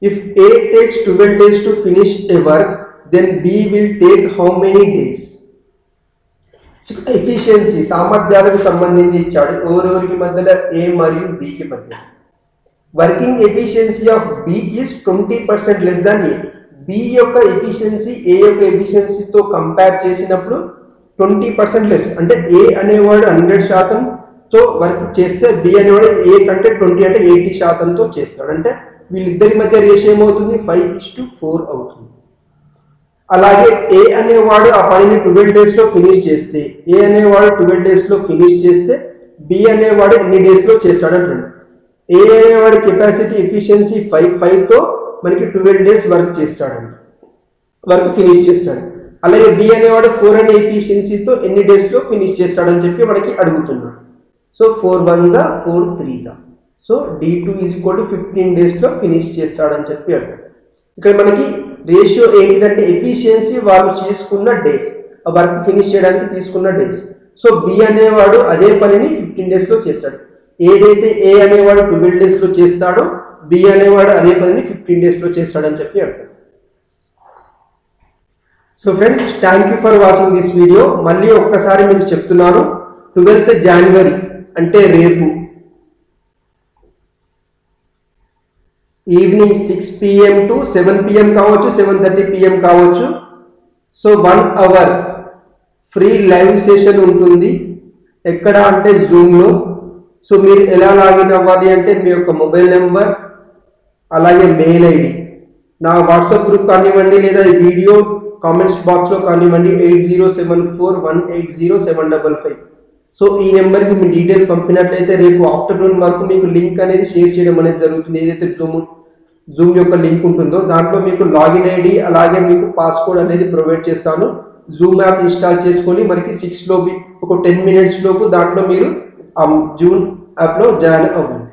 If A takes 12 days to finish a work, then B will take how many days? Efficiency సామర్థ్యాలకు సంబంధించి ఇచ్చాడు. ఎవరెవరికి మధ్యలో A మరియు B కి మధ్య. Working efficiency of B is 20% less than A. B యొక్క efficiency A యొక్క ఎఫిషియన్సీతో కంపేర్ చేసినప్పుడు 20% లెస్. అంటే A అనేవాడు 100%తో వర్క్ చేస్తే B అనేవాడు A కంటే 20 అంటే 80%తో చేస్తాడు. అంటే వీళ్ళిద్దరి మధ్య రేషియో ఏమవుతుంది 5:4 అవుతుంది. అలాగే A అనేవాడు ఆ పనిని 12 డేస్లో ఫినిష్ చేస్తే B అనేవాడు ఎన్ని డేస్లో చేస్తాడు అంటాడు. A అనేవాడు కెపాసిటీ ఎఫిషియన్సీ 5తో మనకి 12 డేస్ వర్క్ ఫినిష్ చేస్తాడు. అలాగే B అనేవాడు 4 అనే ఎఫిషియన్సీతో ఎన్ని డేస్లో ఫినిష్ చేస్తాడని చెప్పి మనకి అడుగుతున్నాడు. So 4 1s 4 3s. So D2 is equal to 15 డేస్లో ఫినిష్ చేస్తాడని చెప్పి అడుగుతాడు. ఇక్కడ మనకి రేషియో ఏంటిదంటే ఎఫిషియన్సీ వాళ్ళు చేసుకున్న డేస్, ఆ వర్క్ ఫినిష్ చేయడానికి తీసుకున్న డేస్. సో B అనేవాడు అదే పనిని 15 డేస్లో చేస్తాడు. ఏదైతే A అనేవాడు 12 డేస్లో చేస్తాడో B అనేవాడు అదే పనిని 15 డేస్లో చేస్తాడని చెప్పి అడుగుతాడు. So friends, thank you for watching this video. మళ్ళీ ఒక్కసారి మీకు చెప్తున్నాను, 12th January అంటే రేపు ఈవినింగ్ 6 PM టు 7 PM కావచ్చు, 7:30 PM కావచ్చు. So 1 hour free live session ఉంటుంది. ఎక్కడ అంటే జూమ్లో. సో మీరు ఎలా లాగిన్ అవ్వాలి అంటే మీ యొక్క మొబైల్ నెంబర్ అలాగే మెయిల్ ఐడి, నా వాట్సాప్ గ్రూప్ కానివ్వండి లేదా ఈ వీడియో కామెంట్స్ బాక్స్లో కానివ్వండి 8071180755. సో ఈ నెంబర్కి మీ డీటెయిల్ పంపినట్లయితే రేపు ఆఫ్టర్నూన్ వరకు మీకు లింక్ అనేది షేర్ చేయడం అనేది జరుగుతుంది. ఏదైతే జూమ్ యొక్క లింక్ ఉంటుందో దాంట్లో మీకు లాగిన్ ఐడి అలాగే మీకు పాస్కోడ్ అనేది ప్రొవైడ్ చేస్తాను. జూమ్ యాప్ ఇన్స్టాల్ చేసుకొని మనకి 6 లోపు ఒక 10 minutes లోపు దాంట్లో మీరు జూమ్ యాప్లో జాయిన్ అవ్వండి.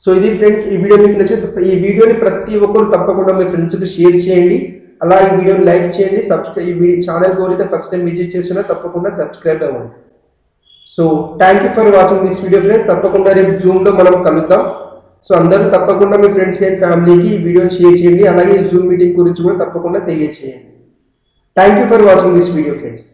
సో ఇది ఫ్రెండ్స్, ఈ వీడియో మీకు నచ్చితే ఈ వీడియోని ప్రతి ఒక్కరు తప్పకుండా మీ ఫ్రెండ్స్కి షేర్ చేయండి. అలా ఈ వీడియోని లైక్ చేయండి, సబ్స్క్రైబ్. ఈ వీడియో ఛానల్ కోరితే ఫస్ట్ టైం విజిట్ చేస్తున్నా తప్పకుండా సబ్స్క్రైబ్ అవ్వండి. So thank you for watching this video friends. తప్పకుండా రేపు జూమ్లో మనం కలుద్దాం. సో అందరూ తప్పకుండా మీ ఫ్రెండ్స్ అండ్ ఫ్యామిలీకి ఈ వీడియోని షేర్ చేయండి. అలాగే ఈ జూమ్ మీటింగ్ గురించి కూడా తప్పకుండా తెలియజేయండి. Thank you for watching this video friends.